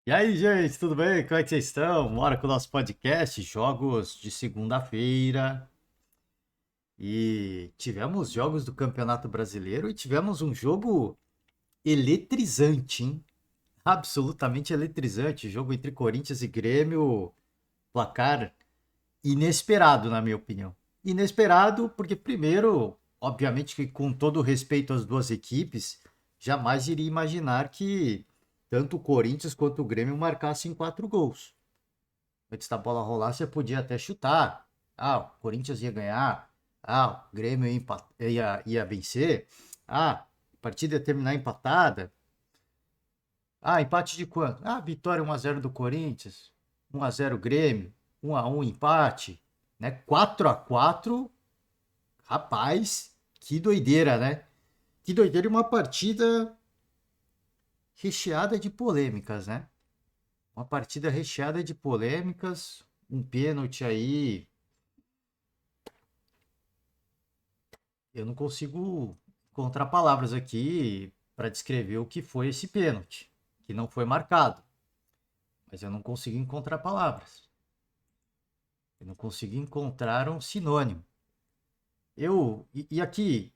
E aí, gente, tudo bem? Como é que vocês estão? Bora com o nosso podcast, jogos de segunda-feira. E tivemos jogos do Campeonato Brasileiro e tivemos um jogo eletrizante, hein? Absolutamente eletrizante. Jogo entre Corinthians e Grêmio, placar inesperado, na minha opinião. Inesperado porque, primeiro, obviamente que com todo o respeito às duas equipes, jamais iria imaginar que tanto o Corinthians quanto o Grêmio marcassem 4 gols. Antes da bola rolar, você podia até chutar. Ah, o Corinthians ia ganhar. Ah, o Grêmio ia vencer. Ah, a partida ia terminar empatada. Ah, empate de quanto? Ah, vitória 1-0 do Corinthians. 1-0 Grêmio. 1-1 empate. Né? 4-4. Rapaz, que doideira, né? Que doideira e uma partida recheada de polêmicas, né? Uma partida recheada de polêmicas. Um pênalti aí. Eu não consigo encontrar palavras aqui para descrever o que foi esse pênalti, que não foi marcado. Mas eu não consigo encontrar palavras. Eu não consigo encontrar um sinônimo. E aqui,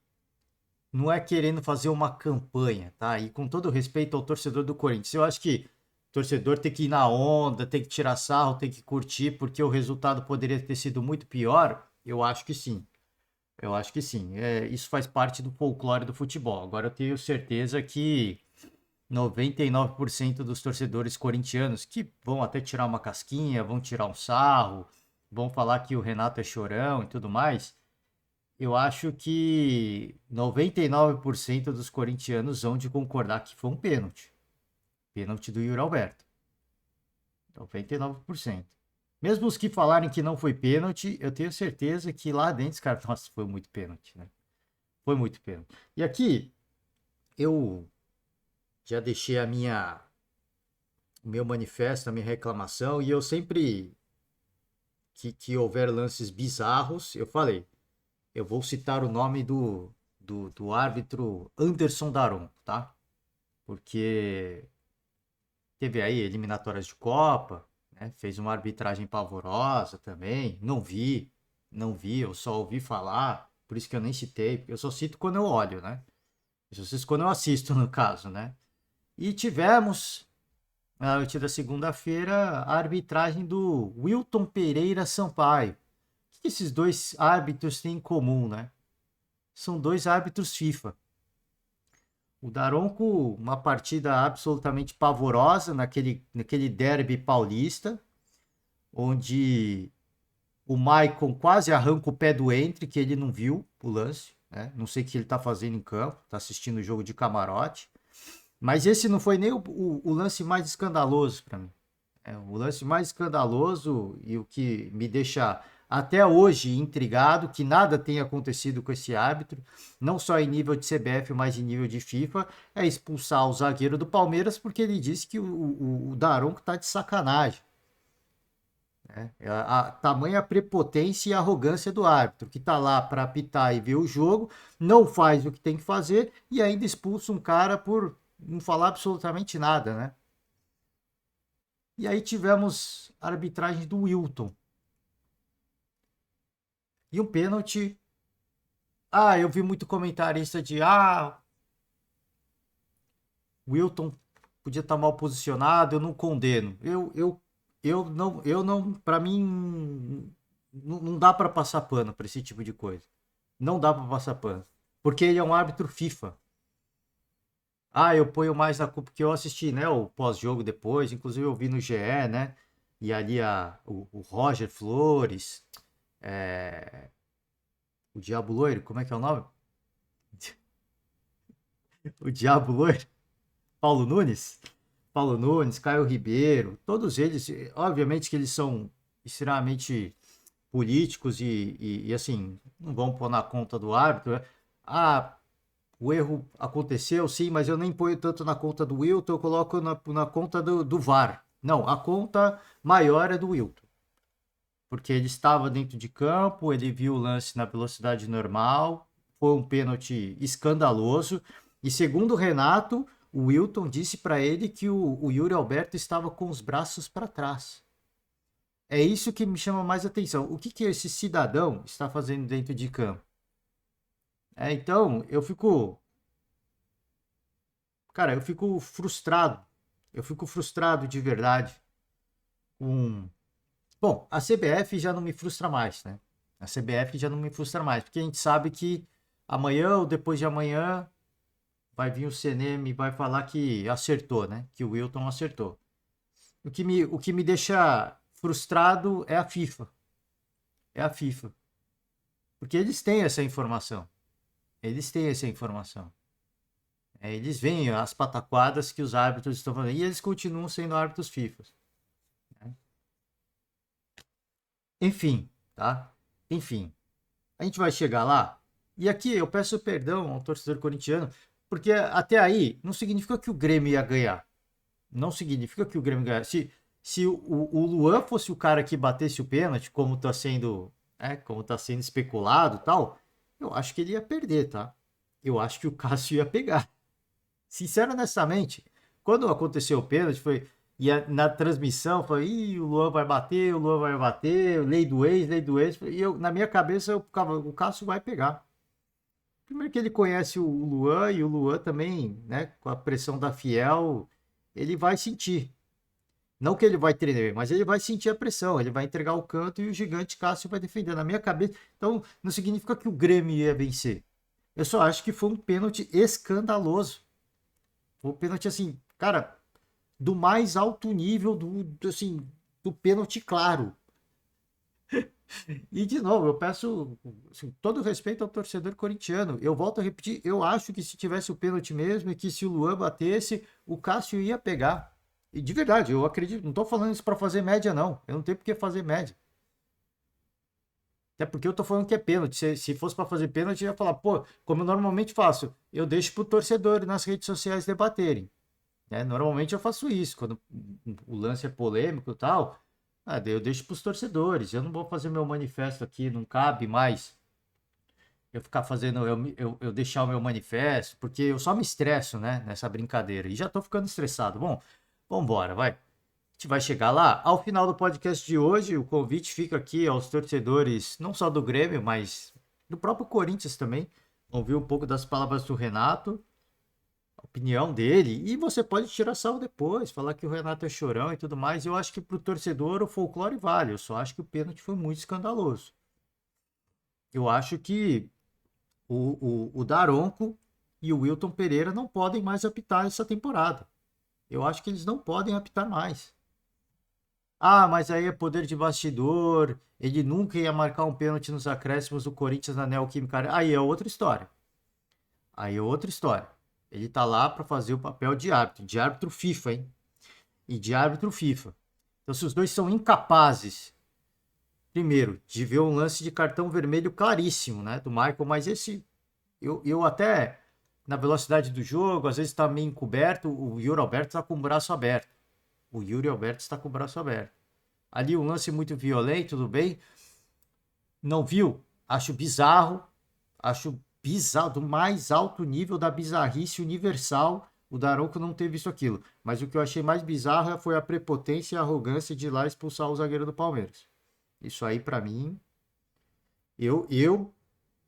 não é querendo fazer uma campanha, tá? E com todo respeito ao torcedor do Corinthians, eu acho que o torcedor tem que ir na onda, tem que tirar sarro, tem que curtir, porque o resultado poderia ter sido muito pior. Eu acho que sim. Eu acho que sim. Isso faz parte do folclore do futebol. Agora eu tenho certeza que 99% dos torcedores corintianos que vão até tirar uma casquinha, vão tirar um sarro, vão falar que o Renato é chorão e tudo mais. Eu acho que 99% dos corintianos vão de concordar que foi um pênalti. Pênalti do Yuri Alberto. 99%. Mesmo os que falarem que não foi pênalti, eu tenho certeza que lá dentro, os caras, nossa, foi muito pênalti, né? Foi muito pênalti. E aqui, eu já deixei o meu manifesto, a minha reclamação, e eu sempre que houver lances bizarros, eu falei, eu vou citar o nome do árbitro Anderson Daron, tá? Porque teve aí eliminatórias de Copa, né? Fez uma arbitragem pavorosa também, não vi, eu só ouvi falar, por isso que eu nem citei, porque eu só cito quando eu olho, né? Eu só cito quando eu assisto, no caso, né? E tivemos na noite da segunda-feira, a arbitragem do Wilton Pereira Sampaio. O que esses dois árbitros têm em comum, né? São dois árbitros FIFA. O Daronco, uma partida absolutamente pavorosa naquele derby paulista, onde o Maicon quase arranca o pé do Entre, que ele não viu o lance, né? Não sei o que ele está fazendo em campo, está assistindo o jogo de camarote. Mas esse não foi nem o lance mais escandaloso para mim. O lance mais escandaloso e o que me deixa até hoje intrigado, que nada tenha acontecido com esse árbitro, não só em nível de CBF, mas em nível de FIFA, é expulsar o zagueiro do Palmeiras porque ele disse que o Daronco tá de sacanagem. Né? A tamanha prepotência e arrogância do árbitro, que tá lá para apitar e ver o jogo, não faz o que tem que fazer e ainda expulsa um cara por não falar absolutamente nada, né? E aí tivemos a arbitragem do Wilton. E um pênalti. Ah, eu vi muito comentarista de o Wilton podia estar mal posicionado, eu não condeno. Eu não, para mim não dá para passar pano para esse tipo de coisa. Não dá para passar pano, porque ele é um árbitro FIFA. Ah, eu ponho mais na culpa porque eu assisti, né, o pós-jogo depois, inclusive eu vi no GE, né? E ali o Roger Flores, é, o Diabo Loiro, como é que é o nome? O Diabo Loiro, Paulo Nunes. Paulo Nunes, Caio Ribeiro, todos eles, obviamente que eles são extremamente políticos e, assim, não vão pôr na conta do árbitro, né? Ah, o erro aconteceu, sim, mas eu nem ponho tanto na conta do Wilton, eu coloco na conta do VAR. Não, a conta maior é do Wilton, porque ele estava dentro de campo, ele viu o lance na velocidade normal, foi um pênalti escandaloso, e segundo o Renato, o Wilton disse para ele que o Yuri Alberto estava com os braços para trás. É isso que me chama mais atenção. O que esse cidadão está fazendo dentro de campo? Então, eu fico frustrado. Eu fico frustrado de verdade com. Bom, a CBF já não me frustra mais, né? A CBF já não me frustra mais, porque a gente sabe que amanhã ou depois de amanhã vai vir o CNM e vai falar que acertou, né? Que o Wilton acertou. O que me deixa frustrado é a FIFA. É a FIFA. Porque eles têm essa informação. Eles têm essa informação. Eles veem as pataquadas que os árbitros estão fazendo. E eles continuam sendo árbitros FIFA. Né? Enfim, tá? Enfim. A gente vai chegar lá. E aqui eu peço perdão ao torcedor corintiano, porque até aí não significa que o Grêmio ia ganhar. Não significa que o Grêmio ganhar. Se o Luan fosse o cara que batesse o pênalti, como tá sendo especulado e tal, eu acho que ele ia perder, tá? Eu acho que o Cássio ia pegar. Sincero, honestamente, quando aconteceu o pênalti, na transmissão, foi, ih, o Luan vai bater, lei do ex, e na minha cabeça eu ficava, o Cássio vai pegar. Primeiro que ele conhece o Luan, e o Luan também, né, com a pressão da Fiel, ele vai sentir. Não que ele vai treinar, mas ele vai sentir a pressão, ele vai entregar o canto e o gigante Cássio vai defender. Na minha cabeça, então não significa que o Grêmio ia vencer. Eu só acho que foi um pênalti escandaloso. Foi um pênalti assim, cara, do mais alto nível assim, do pênalti claro. E de novo, eu peço assim, todo respeito ao torcedor corintiano. Eu volto a repetir, eu acho que se tivesse o pênalti mesmo e que se o Luan batesse, o Cássio ia pegar. E de verdade, eu acredito, não tô falando isso para fazer média não. Eu não tenho por que fazer média. Até porque eu tô falando que é pênalti. Se fosse para fazer pênalti, eu ia falar, pô, como eu normalmente faço, eu deixo pro torcedor nas redes sociais debaterem. Né? Normalmente eu faço isso, quando o lance é polêmico e tal, daí eu deixo pros torcedores. Eu não vou fazer meu manifesto aqui, não cabe mais eu ficar fazendo, eu deixar o meu manifesto, porque eu só me estresso, né, nessa brincadeira. E já tô ficando estressado. Bom, vambora, vai. A gente vai chegar lá. Ao final do podcast de hoje, o convite fica aqui aos torcedores, não só do Grêmio, mas do próprio Corinthians também. Ouvir um pouco das palavras do Renato, a opinião dele. E você pode tirar sarro depois, falar que o Renato é chorão e tudo mais. Eu acho que pro torcedor o folclore vale. Eu só acho que o pênalti foi muito escandaloso. Eu acho que o Daronco e o Wilton Pereira não podem mais apitar essa temporada. Eu acho que eles não podem apitar mais. Ah, mas aí é poder de bastidor. Ele nunca ia marcar um pênalti nos acréscimos do Corinthians na Neoquímica Arena. Aí é outra história. Aí é outra história. Ele tá lá para fazer o papel de árbitro FIFA, hein? E de árbitro FIFA. Então, se os dois são incapazes, primeiro, de ver um lance de cartão vermelho claríssimo, né, do Michael, mas esse, eu até, na velocidade do jogo, às vezes tá meio encoberto, o Yuri Alberto tá com o braço aberto. O Yuri Alberto está com o braço aberto. Ali um lance muito violento, tudo bem. Não viu? Acho bizarro, do mais alto nível da bizarrice universal, o Daronco não ter visto aquilo. Mas o que eu achei mais bizarro foi a prepotência e a arrogância de ir lá expulsar o zagueiro do Palmeiras. Isso aí, pra mim,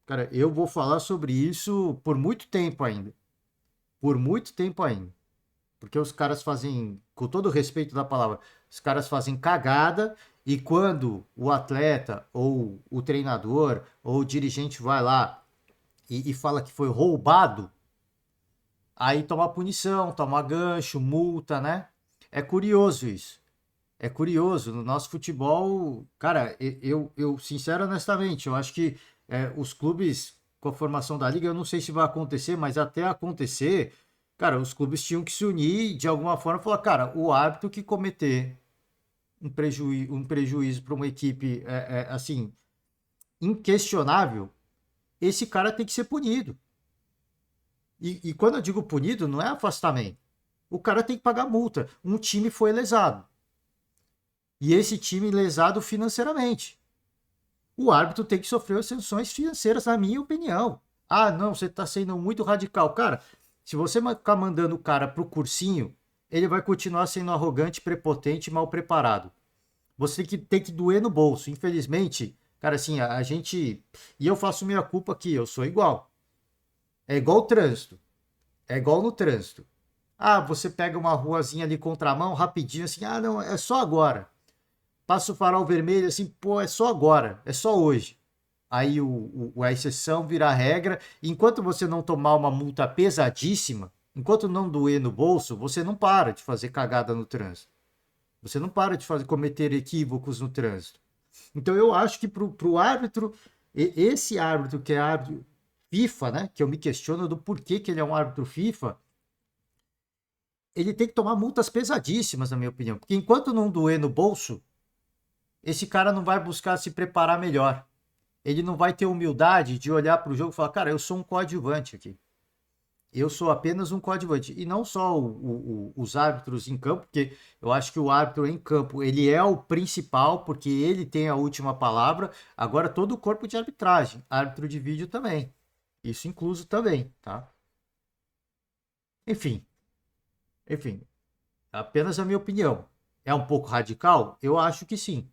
cara, eu vou falar sobre isso por muito tempo ainda. Por muito tempo ainda. Porque os caras fazem, com todo o respeito da palavra, os caras fazem cagada e quando o atleta ou o treinador ou o dirigente vai lá e fala que foi roubado, aí toma punição, toma gancho, multa, né? É curioso isso. É curioso, no nosso futebol, cara, eu sincero honestamente, eu acho que os clubes com a formação da liga, eu não sei se vai acontecer, mas até acontecer, cara, os clubes tinham que se unir e de alguma forma falar, cara, o árbitro que cometer um prejuízo para uma equipe assim, inquestionável, esse cara tem que ser punido. E quando eu digo punido, não é afastamento. O cara tem que pagar multa. Um time foi lesado. E esse time lesado financeiramente. O árbitro tem que sofrer as sanções financeiras, na minha opinião. Ah, não, você está sendo muito radical. Cara, Se você ficar mandando o cara pro cursinho, ele vai continuar sendo arrogante, prepotente e mal preparado. Você tem que doer no bolso. Infelizmente, cara, assim, a gente. E eu faço minha culpa aqui, eu sou igual. É igual o trânsito. É igual no trânsito. Ah, você pega uma ruazinha ali contramão, rapidinho, assim, ah, não, é só agora. Passa o farol vermelho, assim, pô, é só agora, é só hoje. Aí a exceção vira a regra. Enquanto você não tomar uma multa pesadíssima, enquanto não doer no bolso, você não para de fazer cagada no trânsito. Você não para de cometer equívocos no trânsito. Então eu acho que pro árbitro, esse árbitro que é árbitro FIFA, né? Que eu me questiono do porquê que ele é um árbitro FIFA, ele tem que tomar multas pesadíssimas, na minha opinião. Porque enquanto não doer no bolso, esse cara não vai buscar se preparar melhor. Ele não vai ter humildade de olhar para o jogo e falar, cara, eu sou um coadjuvante aqui. Eu sou apenas um coadjuvante. E não só os árbitros em campo, porque eu acho que o árbitro em campo, ele é o principal, porque ele tem a última palavra. Agora, todo o corpo de arbitragem, árbitro de vídeo também. Isso incluso também, tá? Enfim, enfim, apenas a minha opinião. É um pouco radical? Eu acho que sim.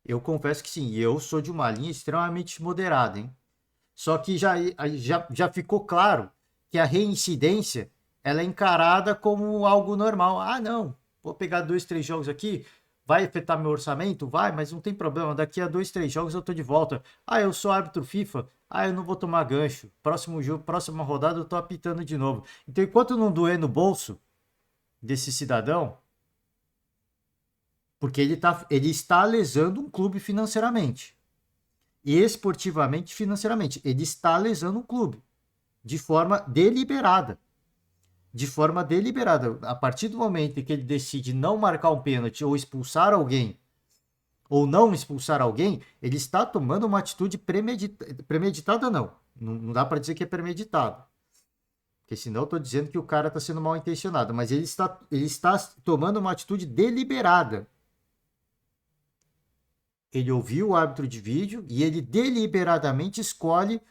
Eu confesso que sim. E eu sou de uma linha extremamente moderada, hein? Só que já ficou claro que a reincidência ela é encarada como algo normal. Ah, não, vou pegar 2, 3 jogos aqui, vai afetar meu orçamento? Vai, mas não tem problema. Daqui a 2, 3 jogos eu tô de volta. Ah, eu sou árbitro FIFA. Ah, eu não vou tomar gancho. Próximo jogo, próxima rodada eu tô apitando de novo. Então, enquanto não doer no bolso desse cidadão, porque ele está lesando um clube financeiramente. E esportivamente, financeiramente. Ele está lesando um clube de forma deliberada. De forma deliberada. A partir do momento em que ele decide não marcar um pênalti ou expulsar alguém, ou não expulsar alguém, ele está tomando uma atitude premeditada. Premeditada não. Não dá para dizer que é premeditada. Porque senão eu estou dizendo que o cara está sendo mal intencionado. Mas ele está tomando uma atitude deliberada. Ele ouviu o árbitro de vídeo e ele deliberadamente escolhe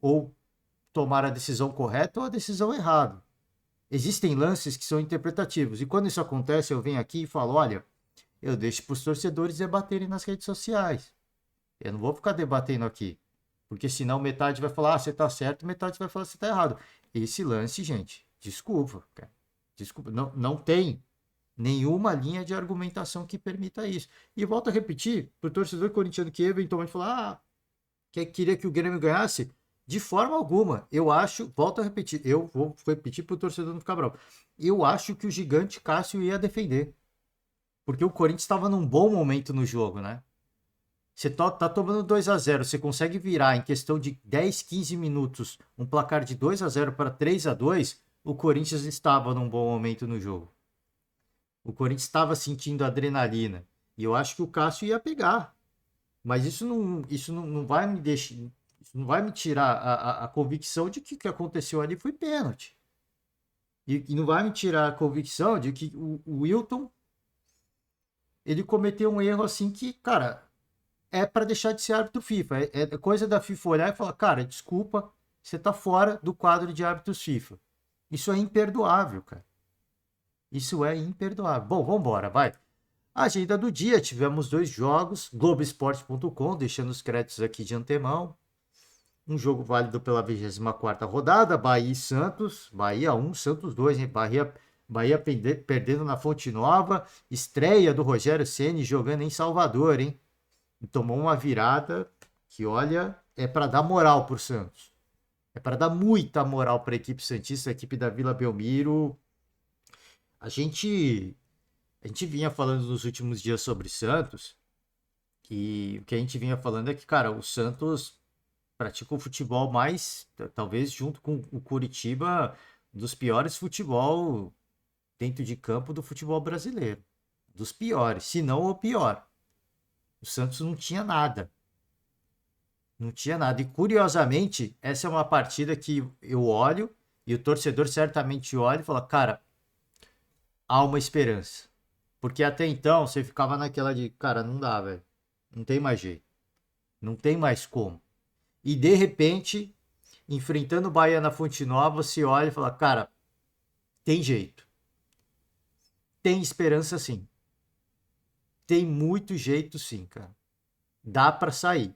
ou tomar a decisão correta ou a decisão errada. Existem lances que são interpretativos. E quando isso acontece, eu venho aqui e falo: olha, eu deixo para os torcedores debaterem nas redes sociais. Eu não vou ficar debatendo aqui. Porque senão metade vai falar, ah, você tá certo, metade vai falar, você tá errado. Esse lance, gente, desculpa, cara. Desculpa, não tem nenhuma linha de argumentação que permita isso. E volto a repetir, para o torcedor corintiano que eventualmente falar, ah, que queria que o Grêmio ganhasse, de forma alguma. Eu acho, volto a repetir, eu vou repetir para o torcedor não ficar bravo. Eu acho que o gigante Cássio ia defender. Porque o Corinthians estava num bom momento no jogo, né? Você tá tomando 2-0, você consegue virar em questão de 10, 15 minutos um placar de 2-0 para 3-2, o Corinthians estava num bom momento no jogo. O Corinthians estava sentindo adrenalina. E eu acho que o Cássio ia pegar. Mas isso não vai me deixar, isso não vai me tirar a convicção de que o que aconteceu ali foi pênalti. E não vai me tirar a convicção de que o Wilton ele cometeu um erro assim que, cara, é para deixar de ser árbitro FIFA. É coisa da FIFA olhar e falar, cara, desculpa, você tá fora do quadro de árbitros FIFA. Isso é imperdoável, cara. Isso é imperdoável. Bom, vamos embora, vai. Agenda do dia, tivemos 2 jogos, Globoesporte.com, deixando os créditos aqui de antemão. Um jogo válido pela 24ª rodada, Bahia e Santos. Bahia 1, Santos 2, hein? Bahia perdendo na Fonte Nova. Estreia do Rogério Ceni jogando em Salvador, hein? E tomou uma virada que, olha, é para dar moral pro Santos. É para dar muita moral para a equipe santista, a equipe da Vila Belmiro. A gente vinha falando nos últimos dias sobre Santos, e o que a gente vinha falando é que, cara, o Santos pratica o futebol mais, talvez junto com o Curitiba, dos piores futebol dentro de campo do futebol brasileiro. Dos piores, se não o pior. O Santos não tinha nada. Não tinha nada. E curiosamente, essa é uma partida que eu olho e o torcedor certamente olha e fala, cara, há uma esperança. Porque até então você ficava naquela de, cara, não dá, velho. Não tem mais jeito. Não tem mais como. E de repente enfrentando o Bahia na Fonte Nova, você olha e fala, cara, tem jeito. Tem esperança sim. Tem muito jeito sim, cara. Dá pra sair.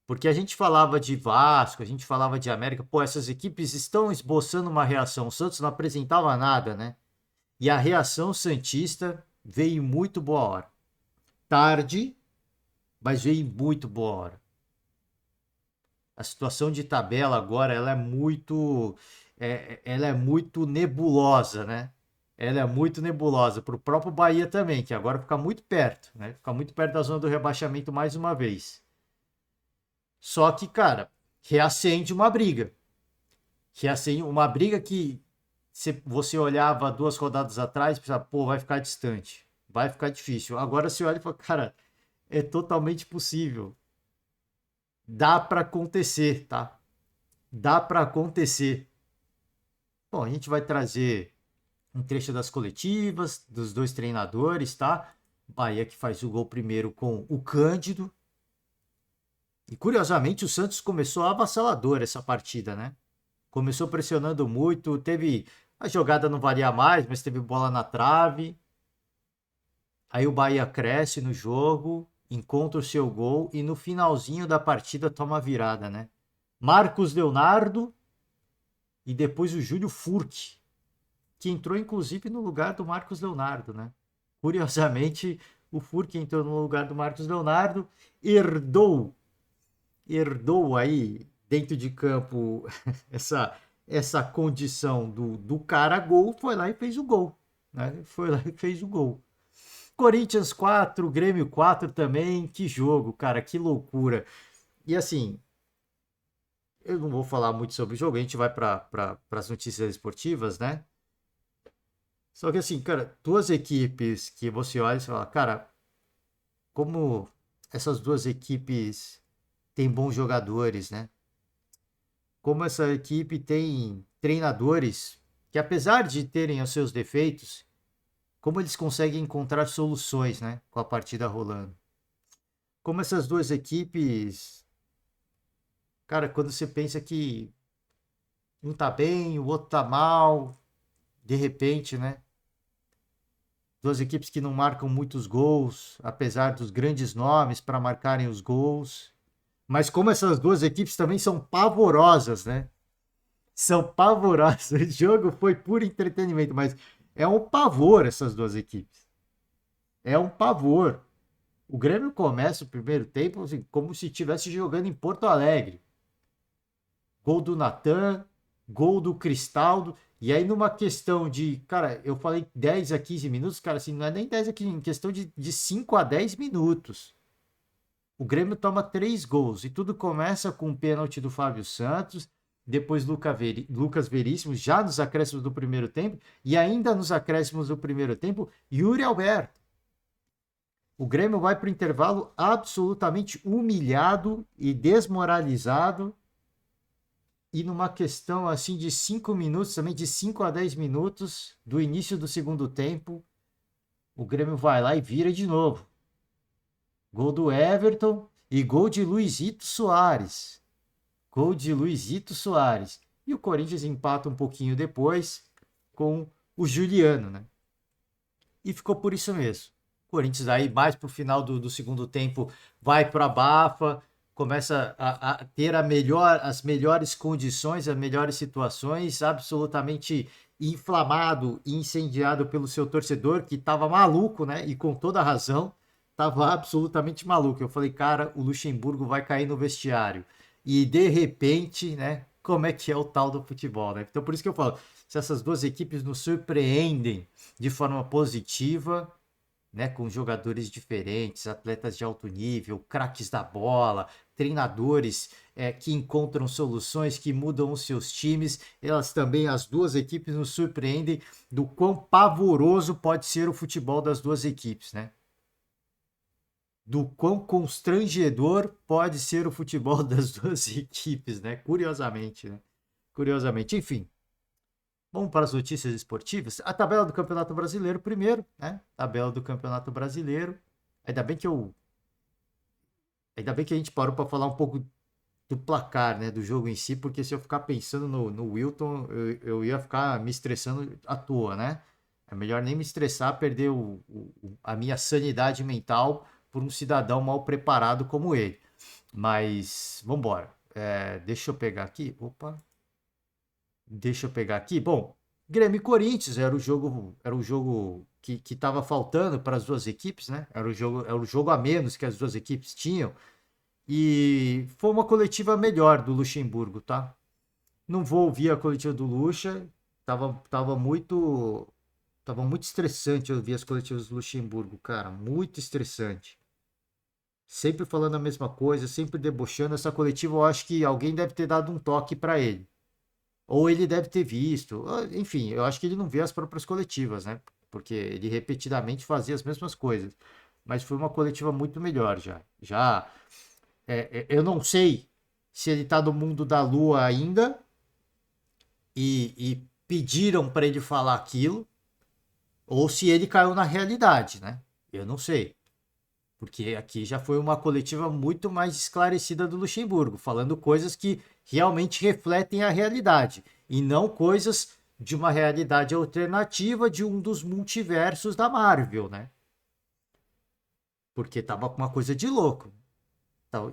Porque a gente falava de Vasco, a gente falava de América, pô, essas equipes estão esboçando uma reação. O Santos não apresentava nada, né? E a reação santista veio em muito boa hora. Tarde, mas veio em muito boa hora. A situação de tabela agora, ela é muito nebulosa, né? Ela é muito nebulosa para o próprio Bahia também, que agora fica muito perto, né? Fica muito perto da zona do rebaixamento mais uma vez. Só que, cara, reacende uma briga. Reacende uma briga que você olhava 2 rodadas atrás e pensava, pô, vai ficar distante, vai ficar difícil. Agora você olha e fala, cara, é totalmente possível. Dá para acontecer, tá? Dá para acontecer. Bom, a gente vai trazer um trecho das coletivas dos dois treinadores, tá? Bahia que faz o gol primeiro com o Cândido. E curiosamente o Santos começou avassalador essa partida, né? Começou pressionando muito, teve a jogada não valia mais, mas teve bola na trave. Aí o Bahia cresce no jogo, encontra o seu gol e no finalzinho da partida toma a virada, né? Marcos Leonardo e depois o Júlio Furque, que entrou inclusive no lugar do Marcos Leonardo, né? Curiosamente, o Furque entrou no lugar do Marcos Leonardo, herdou aí dentro de campo essa condição do cara gol, foi lá e fez o gol, né? Foi lá e fez o gol. Corinthians 4, Grêmio 4 também, que jogo, cara, que loucura. E assim, eu não vou falar muito sobre o jogo, a gente vai para as notícias esportivas, né? Só que assim, cara, duas equipes que você olha e fala, cara, como essas duas equipes têm bons jogadores, né? Como essa equipe tem treinadores que, apesar de terem os seus defeitos, como eles conseguem encontrar soluções, né? Com a partida rolando. Como essas duas equipes, cara, quando você pensa que um tá bem, o outro tá mal, de repente, né? Duas equipes que não marcam muitos gols, apesar dos grandes nomes para marcarem os gols. Mas como essas duas equipes também são pavorosas, né? São pavorosas. O jogo foi puro entretenimento, mas é um pavor essas duas equipes. É um pavor. O Grêmio começa o primeiro tempo assim, como se estivesse jogando em Porto Alegre. Gol do Natan, gol do Cristaldo. E aí, numa questão de, cara, eu falei 10 a 15 minutos, cara, assim, não é nem 10 a 15, em questão de 5 a 10 minutos. O Grêmio toma 3 gols e tudo começa com um pênalti do Fábio Santos, depois Lucas Veríssimo, já nos acréscimos do primeiro tempo, e ainda nos acréscimos do primeiro tempo, Yuri Alberto. O Grêmio vai para o intervalo absolutamente humilhado e desmoralizado. E numa questão assim de 5 minutos, também de 5 a 10 minutos do início do segundo tempo, o Grêmio vai lá e vira de novo. Gol do Everton e gol de Luizito Soares. Gol de Luizito Soares. E o Corinthians empata um pouquinho depois com o Juliano, né? E ficou por isso mesmo. O Corinthians aí mais pro final do segundo tempo vai para a Bafa, começa a ter as melhores condições, as melhores situações, absolutamente inflamado e incendiado pelo seu torcedor, que estava maluco, né? E com toda razão, estava absolutamente maluco. Eu falei, cara, o Luxemburgo vai cair no vestiário. E de repente, né? Como é que é o tal do futebol, né? Então por isso que eu falo, se essas duas equipes nos surpreendem de forma positiva, né, com jogadores diferentes, atletas de alto nível, craques da bola, treinadores que encontram soluções, que mudam os seus times. Elas também, as duas equipes, nos surpreendem do quão pavoroso pode ser o futebol das duas equipes, né? Do quão constrangedor pode ser o futebol das duas equipes, né? Curiosamente, né? Curiosamente, enfim. Vamos para as notícias esportivas. A tabela do Campeonato Brasileiro primeiro, né? Tabela do Campeonato Brasileiro. Ainda bem que a gente parou para falar um pouco do placar, né? Do jogo em si, porque se eu ficar pensando no Wilton, eu ia ficar me estressando à toa, né? É melhor nem me estressar, perder a minha sanidade mental por um cidadão mal preparado como ele. Mas, vambora. Deixa eu pegar aqui. Opa. Deixa eu pegar aqui. Bom, Grêmio e Corinthians era o jogo que estava faltando para as duas equipes, né? Era o jogo a menos que as duas equipes tinham. E foi uma coletiva melhor do Luxemburgo, tá? Não vou ouvir a coletiva do Luxa. Tava muito estressante ouvir as coletivas do Luxemburgo, cara. Muito estressante. Sempre falando a mesma coisa, sempre debochando. Essa coletiva eu acho que alguém deve ter dado um toque para ele. Ou ele deve ter visto. Enfim, eu acho que ele não vê as próprias coletivas, né? Porque ele repetidamente fazia as mesmas coisas. Mas foi uma coletiva muito melhor já. Eu não sei se ele tá no mundo da lua ainda e pediram para ele falar aquilo, ou se ele caiu na realidade, né? Eu não sei. Porque aqui já foi uma coletiva muito mais esclarecida do Luxemburgo, falando coisas que realmente refletem a realidade e não coisas de uma realidade alternativa de um dos multiversos da Marvel, né? Porque tava com uma coisa de louco.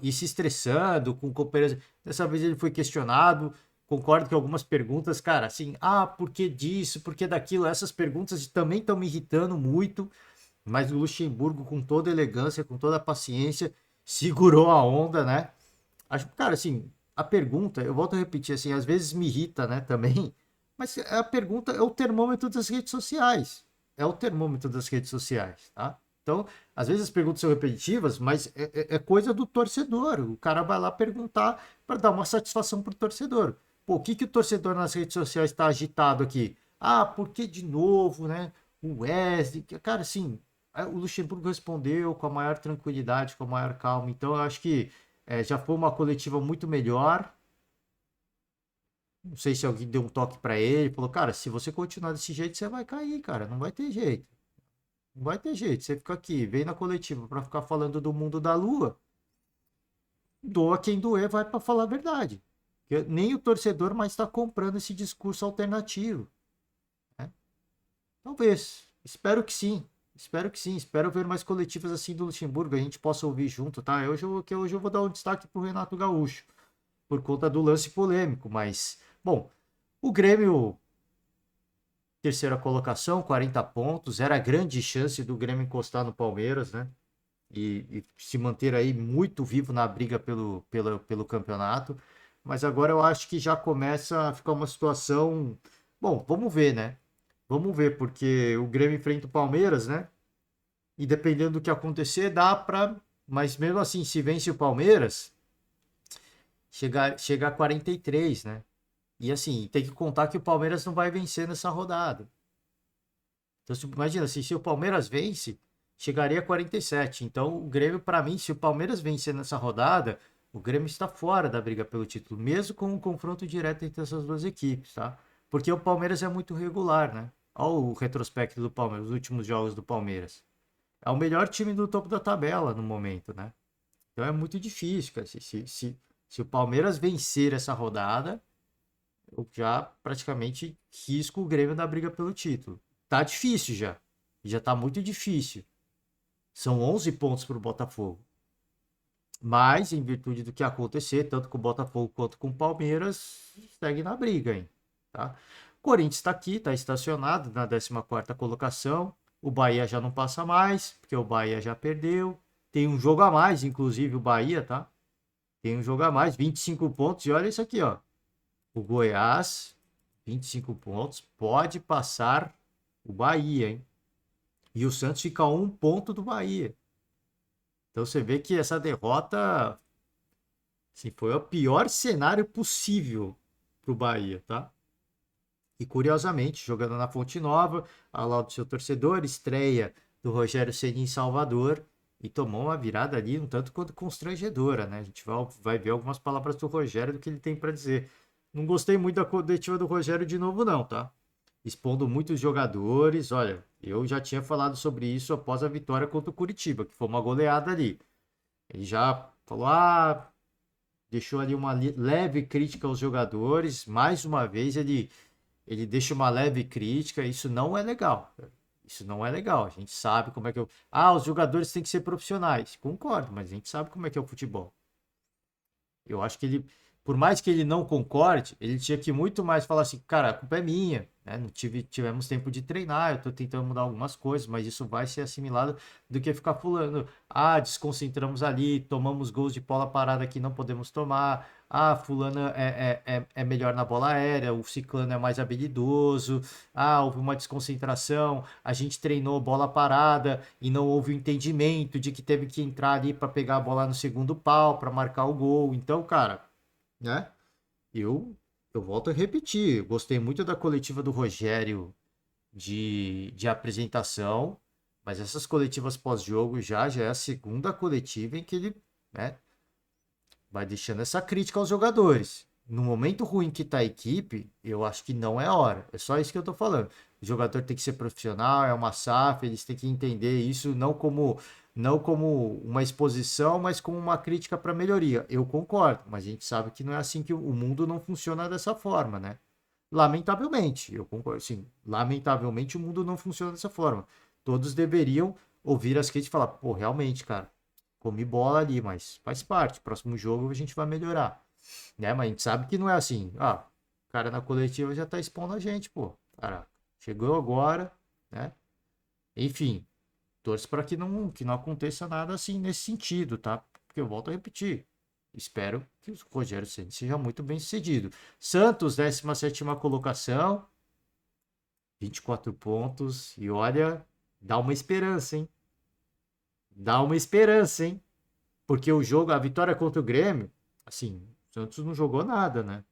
E se estressando com companheiros. Dessa vez ele foi questionado. Concordo que algumas perguntas, cara, assim, por que disso, por que daquilo? Essas perguntas também estão me irritando muito. Mas o Luxemburgo, com toda a elegância, com toda a paciência, segurou a onda, né? Acho, cara, assim, a pergunta, eu volto a repetir, assim, às vezes me irrita, né, também, mas a pergunta é o termômetro das redes sociais. É o termômetro das redes sociais, tá? Então, às vezes as perguntas são repetitivas, mas é coisa do torcedor. O cara vai lá perguntar para dar uma satisfação pro torcedor. Pô, o que que o torcedor nas redes sociais está agitado aqui? Por que de novo, né? O Wesley, cara, assim, o Luxemburgo respondeu com a maior tranquilidade, com a maior calma. Então, eu acho que já foi uma coletiva muito melhor. Não sei se alguém deu um toque para ele, falou, cara, se você continuar desse jeito, você vai cair, cara, não vai ter jeito. Não vai ter jeito. Você fica aqui, vem na coletiva para ficar falando do mundo da lua, doa quem doer, vai para falar a verdade. Porque nem o torcedor mais está comprando esse discurso alternativo, né? Talvez. Espero que sim. Espero que sim. Espero ver mais coletivas assim do Luxemburgo. A gente possa ouvir junto, tá? Hoje eu vou dar um destaque pro Renato Gaúcho, por conta do lance polêmico. Mas, bom, o Grêmio, terceira colocação, 40 pontos. Era grande chance do Grêmio encostar no Palmeiras, né? E se manter aí muito vivo na briga pelo campeonato. Mas agora eu acho que já começa a ficar uma situação. Bom, vamos ver, né? Vamos ver, porque o Grêmio enfrenta o Palmeiras, né? E dependendo do que acontecer, dá pra. Mas mesmo assim, se vence o Palmeiras, chega a 43, né? E assim, tem que contar que o Palmeiras não vai vencer nessa rodada. Então, imagina, se o Palmeiras vence, chegaria a 47. Então, o Grêmio, para mim, se o Palmeiras vencer nessa rodada, o Grêmio está fora da briga pelo título, mesmo com um confronto direto entre essas duas equipes, tá? Porque o Palmeiras é muito regular, né? Olha o retrospecto do Palmeiras, os últimos jogos do Palmeiras. É o melhor time do topo da tabela no momento, né? Então é muito difícil, cara. Se o Palmeiras vencer essa rodada, eu já praticamente risco o Grêmio da briga pelo título. Tá difícil já. Já tá muito difícil. São 11 pontos para o Botafogo. Mas, em virtude do que acontecer, tanto com o Botafogo quanto com o Palmeiras, segue na briga, hein? Tá? Corinthians está aqui, está estacionado na 14ª colocação. O Bahia já não passa mais, porque o Bahia já perdeu. Tem um jogo a mais, inclusive o Bahia, tá? Tem um jogo a mais, 25 pontos. E olha isso aqui, ó. O Goiás, 25 pontos, pode passar o Bahia, hein? E o Santos fica a 1 ponto do Bahia. Então você vê que essa derrota assim, foi o pior cenário possível para o Bahia, tá? E curiosamente, jogando na Fonte Nova, ao lado do seu torcedor, estreia do Rogério Ceni em Salvador e tomou uma virada ali um tanto quanto constrangedora, né? A gente vai ver algumas palavras do Rogério do que ele tem para dizer. Não gostei muito da coletiva do Rogério de novo, não, tá? Expondo muitos jogadores. Olha, eu já tinha falado sobre isso após a vitória contra o Curitiba, que foi uma goleada ali. Ele já falou: deixou ali uma leve crítica aos jogadores. Mais uma vez, ele deixa uma leve crítica. Isso não é legal. Isso não é legal. A gente sabe como é que é. Os jogadores têm que ser profissionais. Concordo, mas a gente sabe como é que é o futebol. Eu acho que ele, por mais que ele não concorde, ele tinha que muito mais falar assim, cara, a culpa é minha, né? Não tivemos tempo de treinar, eu tô tentando mudar algumas coisas, mas isso vai ser assimilado do que ficar fulano. Desconcentramos ali, tomamos gols de bola parada que não podemos tomar. Fulano é melhor na bola aérea, o ciclano é mais habilidoso. Houve uma desconcentração, a gente treinou bola parada e não houve o entendimento de que teve que entrar ali para pegar a bola no segundo pau, para marcar o gol. Então, cara, né? Eu, eu volto a repetir, gostei muito da coletiva do Rogério de apresentação, mas essas coletivas pós-jogo já é a segunda coletiva em que ele, né, vai deixando essa crítica aos jogadores. No momento ruim que tá a equipe, eu acho que não é hora. É só isso que eu tô falando. O jogador tem que ser profissional, é uma SAF, eles têm que entender isso não como uma exposição, mas como uma crítica para melhoria. Eu concordo, mas a gente sabe que não é assim que o mundo não funciona dessa forma, né? Lamentavelmente, eu concordo, sim. Lamentavelmente o mundo não funciona dessa forma. Todos deveriam ouvir as críticas e falar, pô, realmente, cara, comi bola ali, mas faz parte. Próximo jogo a gente vai melhorar, né? Mas a gente sabe que não é assim. O cara na coletiva já tá expondo a gente, pô. Caraca, chegou agora, né? Enfim, torço para que não aconteça nada assim nesse sentido, tá? Porque eu volto a repetir. Espero que o Rogério Ceni seja muito bem sucedido. Santos, 17ª colocação, 24 pontos. E olha, dá uma esperança, hein? Dá uma esperança, hein? Porque o jogo, a vitória contra o Grêmio, assim, o Santos não jogou nada, né?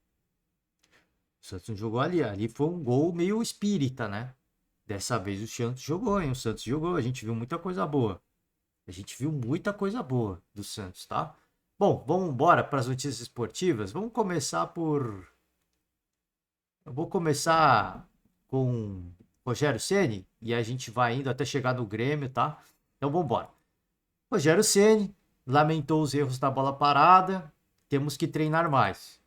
O Santos não jogou ali. Ali foi um gol meio espírita, né? Dessa vez o Santos jogou, hein? O Santos jogou. A gente viu muita coisa boa. A gente viu muita coisa boa do Santos, tá? Bom, vamos embora para as notícias esportivas. Vamos começar por. Eu vou começar com Rogério Ceni e a gente vai indo até chegar no Grêmio, tá? Então vamos embora. Rogério Ceni lamentou os erros da bola parada. Temos que treinar mais.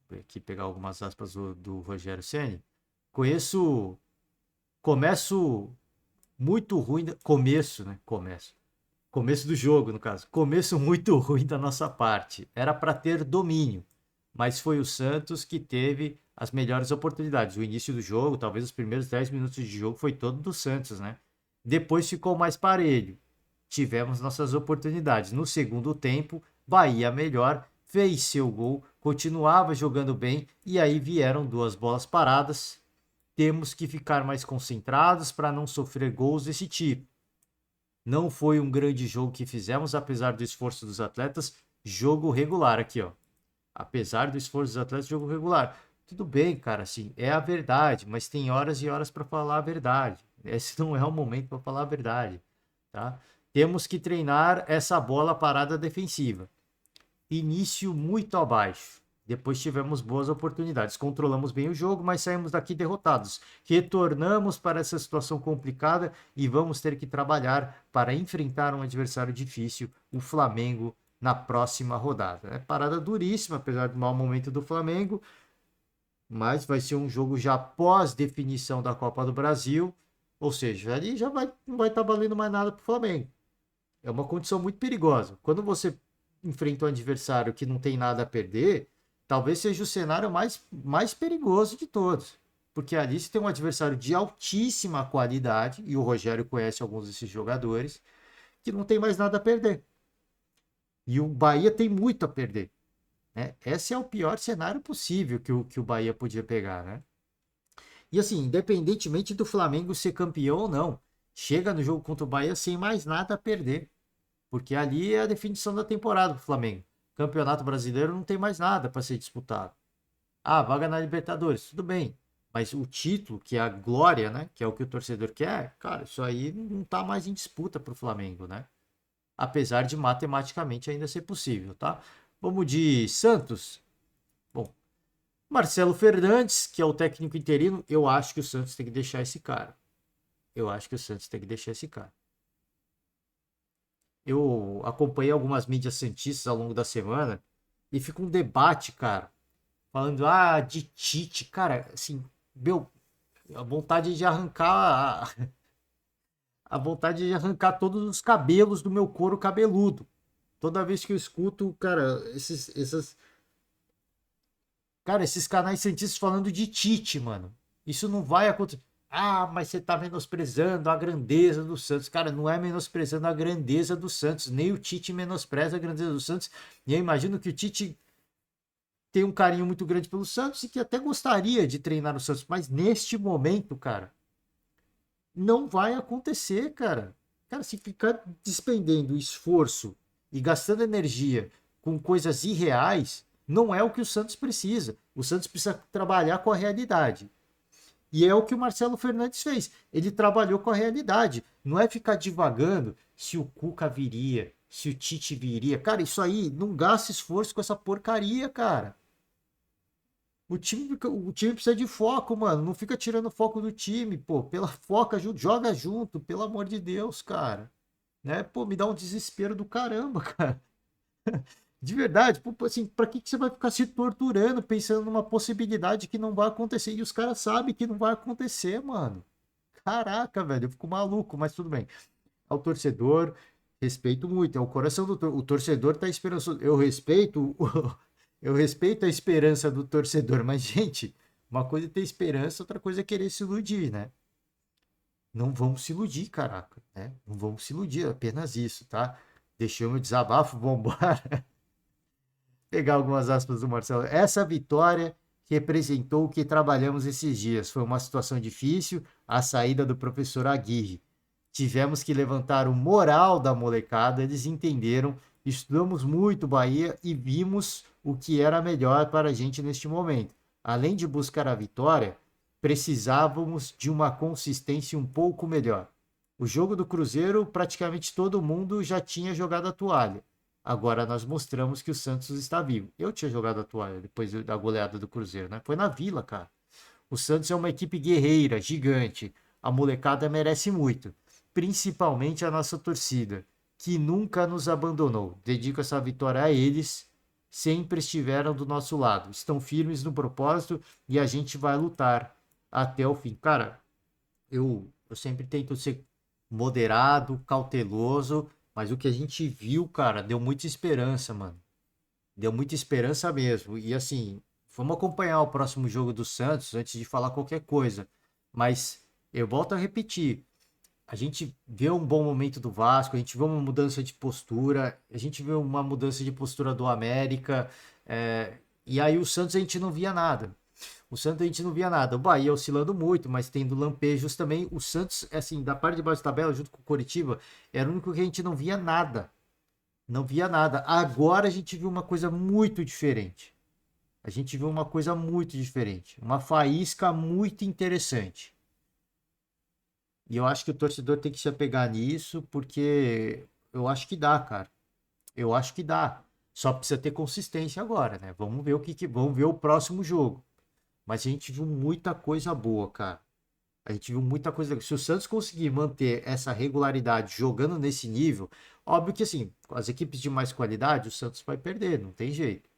Vou aqui pegar algumas aspas do Rogério Ceni. Começo muito ruim, começo, né? Começo do jogo, no caso. Começo muito ruim da nossa parte. Era para ter domínio, mas foi o Santos que teve as melhores oportunidades. O início do jogo, talvez os primeiros 10 minutos de jogo, foi todo do Santos, né? Depois ficou mais parelho. Tivemos nossas oportunidades. No segundo tempo, Bahia melhor, fez seu gol, continuava jogando bem e aí vieram duas bolas paradas. Temos que ficar mais concentrados para não sofrer gols desse tipo. Não foi um grande jogo que fizemos, apesar do esforço dos atletas. Jogo regular aqui, ó. Apesar do esforço dos atletas, jogo regular. Tudo bem, cara, assim, é a verdade, mas tem horas e horas para falar a verdade. Esse não é o momento para falar a verdade, tá? Temos que treinar essa bola parada defensiva. Início muito abaixo. Depois tivemos boas oportunidades. Controlamos bem o jogo, mas saímos daqui derrotados. Retornamos para essa situação complicada e vamos ter que trabalhar para enfrentar um adversário difícil, o Flamengo, na próxima rodada. É parada duríssima, apesar do mau momento do Flamengo, mas vai ser um jogo já pós definição da Copa do Brasil, ou seja, ali já não vai estar valendo mais nada para o Flamengo. É uma condição muito perigosa. Quando você enfrenta um adversário que não tem nada a perder, talvez seja o cenário mais perigoso de todos. Porque ali você tem um adversário de altíssima qualidade, e o Rogério conhece alguns desses jogadores, que não tem mais nada a perder. E o Bahia tem muito a perder. Né? Esse é o pior cenário possível que o Bahia podia pegar. Né? E assim, independentemente do Flamengo ser campeão ou não, chega no jogo contra o Bahia sem mais nada a perder. Porque ali é a definição da temporada pro Flamengo. Campeonato Brasileiro não tem mais nada para ser disputado. Vaga na Libertadores, tudo bem. Mas o título, que é a glória, né? Que é o que o torcedor quer, cara, isso aí não tá mais em disputa pro Flamengo, né? Apesar de matematicamente ainda ser possível, tá? Vamos de Santos. Bom, Marcelo Fernandes, que é o técnico interino, eu acho que o Santos tem que deixar esse cara. Eu acho que o Santos tem que deixar esse cara. Eu acompanhei algumas mídias santistas ao longo da semana e fica um debate, cara, falando, de Tite, cara, assim, meu, a vontade de arrancar, a vontade de arrancar todos os cabelos do meu couro cabeludo. Toda vez que eu escuto, cara, esses canais cientistas falando de Tite, mano. Isso não vai acontecer. Ah, mas você tá menosprezando a grandeza do Santos. Cara, não é menosprezando a grandeza do Santos. Nem o Tite menospreza a grandeza do Santos. E eu imagino que o Tite tem um carinho muito grande pelo Santos e que até gostaria de treinar o Santos. Mas neste momento, cara, não vai acontecer, cara. Cara, se ficar despendendo esforço e gastando energia com coisas irreais, não é o que o Santos precisa. O Santos precisa trabalhar com a realidade. E é o que o Marcelo Fernandes fez. Ele trabalhou com a realidade. Não é ficar divagando se o Cuca viria, se o Tite viria. Cara, isso aí, não gasta esforço com essa porcaria, cara. O time precisa de foco, mano. Não fica tirando foco do time, pô. Pela foca, joga junto, pelo amor de Deus, cara. Né? Pô, me dá um desespero do caramba, cara. De verdade, pô, assim, pra que você vai ficar se torturando pensando numa possibilidade que não vai acontecer? E os caras sabem que não vai acontecer, mano. Caraca, velho, eu fico maluco, mas tudo bem. Ao torcedor, respeito muito. É o coração o torcedor tá esperançoso. Eu respeito, eu respeito a esperança do torcedor, mas, gente, uma coisa é ter esperança, outra coisa é querer se iludir, né? Não vamos se iludir, caraca, né? Não vamos se iludir, é apenas isso, tá? Deixei o meu desabafo, vambora. Pegar algumas aspas do Marcelo. Essa vitória representou o que trabalhamos esses dias. Foi uma situação difícil, a saída do professor Aguirre. Tivemos que levantar o moral da molecada, eles entenderam, estudamos muito Bahia e vimos o que era melhor para a gente neste momento. Além de buscar a vitória, precisávamos de uma consistência um pouco melhor. O jogo do Cruzeiro, praticamente todo mundo já tinha jogado a toalha. Agora nós mostramos que o Santos está vivo. Eu tinha jogado a toalha depois da goleada do Cruzeiro, né? Foi na Vila, cara. O Santos é uma equipe guerreira, gigante. A molecada merece muito, principalmente a nossa torcida, que nunca nos abandonou. Dedico essa vitória a eles, sempre estiveram do nosso lado, estão firmes no propósito e a gente vai lutar até o fim. Cara, eu sempre tento ser moderado, cauteloso, mas o que a gente viu, cara, deu muita esperança, mano. Deu muita esperança mesmo. E assim, vamos acompanhar o próximo jogo do Santos antes de falar qualquer coisa. Mas eu volto a repetir. A gente vê um bom momento do Vasco, a gente vê uma mudança de postura, a gente vê uma mudança de postura do América. E aí o Santos a gente não via nada. O Santos a gente não via nada. O Bahia oscilando muito, mas tendo lampejos também. O Santos, assim, da parte de baixo da tabela, junto com o Coritiba, era o único que a gente não via nada. Não via nada. Agora a gente viu uma coisa muito diferente. A gente viu uma coisa muito diferente. Uma faísca muito interessante. E eu acho que o torcedor tem que se apegar nisso, porque eu acho que dá, cara. Eu acho que dá. Só precisa ter consistência agora, né? Vamos ver vamos ver o próximo jogo. Mas a gente viu muita coisa boa, cara. A gente viu muita coisa. Se o Santos conseguir manter essa regularidade jogando nesse nível, óbvio que assim, as equipes de mais qualidade, o Santos vai perder, não tem jeito.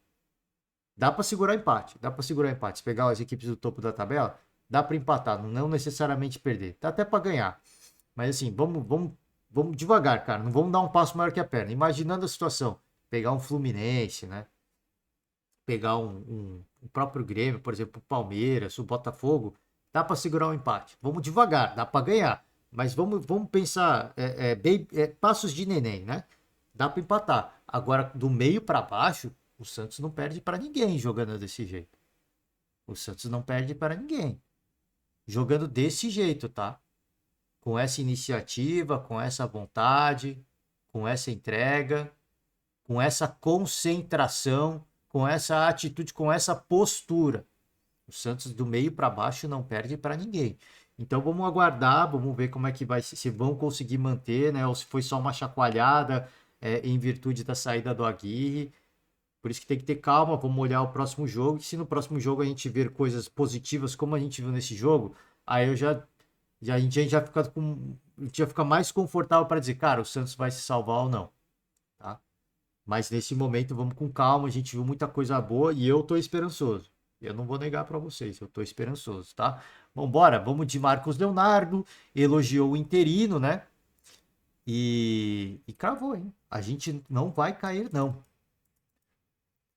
Dá para segurar empate, dá para segurar empate. Se pegar as equipes do topo da tabela, dá para empatar, não necessariamente perder. Dá até para ganhar. Mas assim, vamos devagar, cara. Não vamos dar um passo maior que a perna. Imaginando a situação, pegar um Fluminense, né? Pegar o próprio Grêmio, por exemplo, o Palmeiras, o Botafogo, dá para segurar um empate. Vamos devagar, dá para ganhar. Mas vamos pensar passos de neném, né? Dá para empatar. Agora, do meio para baixo, o Santos não perde para ninguém jogando desse jeito. O Santos não perde para ninguém. Jogando desse jeito, tá? Com essa iniciativa, com essa vontade, com essa entrega, com essa concentração, com essa atitude, com essa postura. O Santos do meio para baixo não perde para ninguém. Então vamos aguardar, vamos ver como é que vai se vão conseguir manter, né? Ou se foi só uma chacoalhada em virtude da saída do Aguirre. Por isso que tem que ter calma, vamos olhar o próximo jogo. E se no próximo jogo a gente ver coisas positivas como a gente viu nesse jogo, aí a gente já fica mais confortável para dizer, cara, o Santos vai se salvar ou não, tá? Mas nesse momento vamos com calma, a gente viu muita coisa boa e eu tô esperançoso. Eu não vou negar para vocês, eu tô esperançoso, tá? Vambora, vamos de Marcos Leonardo, elogiou o interino, né? E cravou, hein? A gente não vai cair, não.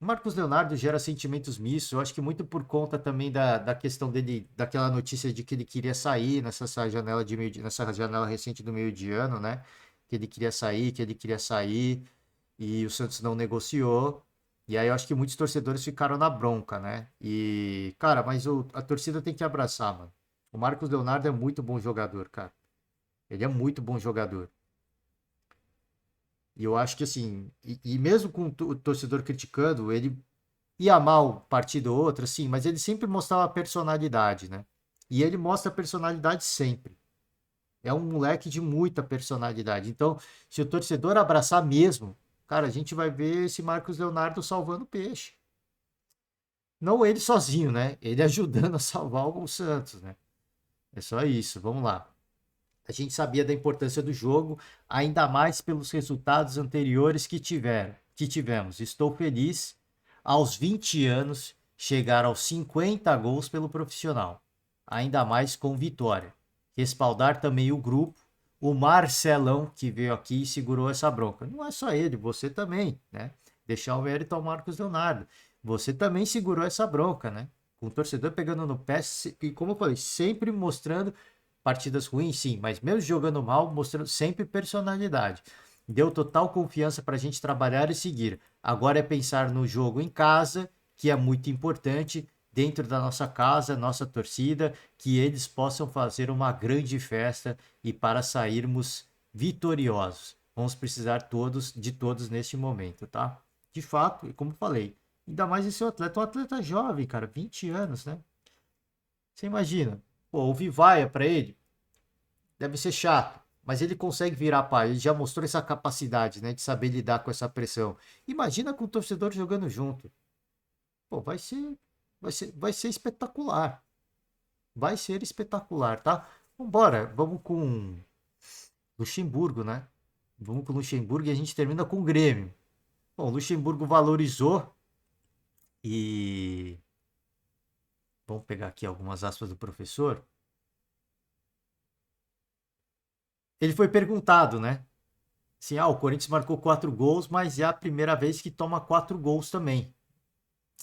O Marcos Leonardo gera sentimentos mistos, eu acho que muito por conta também da questão dele, daquela notícia de que ele queria sair nessa janela de meio, nessa janela recente do meio de ano, né? Que ele queria sair, e o Santos não negociou. E aí eu acho que muitos torcedores ficaram na bronca, né? E, cara, mas a torcida tem que abraçar, mano. O Marcos Leonardo é muito bom jogador, cara. Ele é muito bom jogador. E eu acho que assim, e mesmo com o torcedor criticando, ele ia mal partida ou outra, sim, mas ele sempre mostrava personalidade, né? E ele mostra personalidade sempre. É um moleque de muita personalidade. Então, se o torcedor abraçar mesmo, cara, a gente vai ver esse Marcos Leonardo salvando peixe. Não ele sozinho, né? Ele ajudando a salvar o Santos, né? É só isso, vamos lá. A gente sabia da importância do jogo, ainda mais pelos resultados anteriores que tivemos. Estou feliz aos 20 anos chegar aos 50 gols pelo profissional, ainda mais com vitória. Respaldar também o grupo, o Marcelão que veio aqui e segurou essa bronca. Não é só ele, você também, né? Deixar o mérito ao Marcos Leonardo. Você também segurou essa bronca, né? Com o torcedor pegando no pé e, como eu falei, sempre mostrando partidas ruins, sim, mas mesmo jogando mal, mostrando sempre personalidade. Deu total confiança para a gente trabalhar e seguir. Agora é pensar no jogo em casa, que é muito importante, dentro da nossa casa, nossa torcida, que eles possam fazer uma grande festa e para sairmos vitoriosos. Vamos precisar de todos neste momento, tá? De fato, e como falei, ainda mais esse atleta, um atleta jovem, cara, 20 anos, né? Você imagina, pô, o Vivaia para ele deve ser chato, mas ele consegue virar pai. Ele já mostrou essa capacidade, né, de saber lidar com essa pressão. Imagina com o torcedor jogando junto. Pô, vai ser espetacular. Vai ser espetacular, tá? Vambora, vamos com Luxemburgo, né? Vamos com Luxemburgo e a gente termina com o Grêmio. Bom, Luxemburgo valorizou e vamos pegar aqui algumas aspas do professor. Ele foi perguntado, né? Sim, o Corinthians marcou 4 gols, mas é a primeira vez que toma 4 gols também.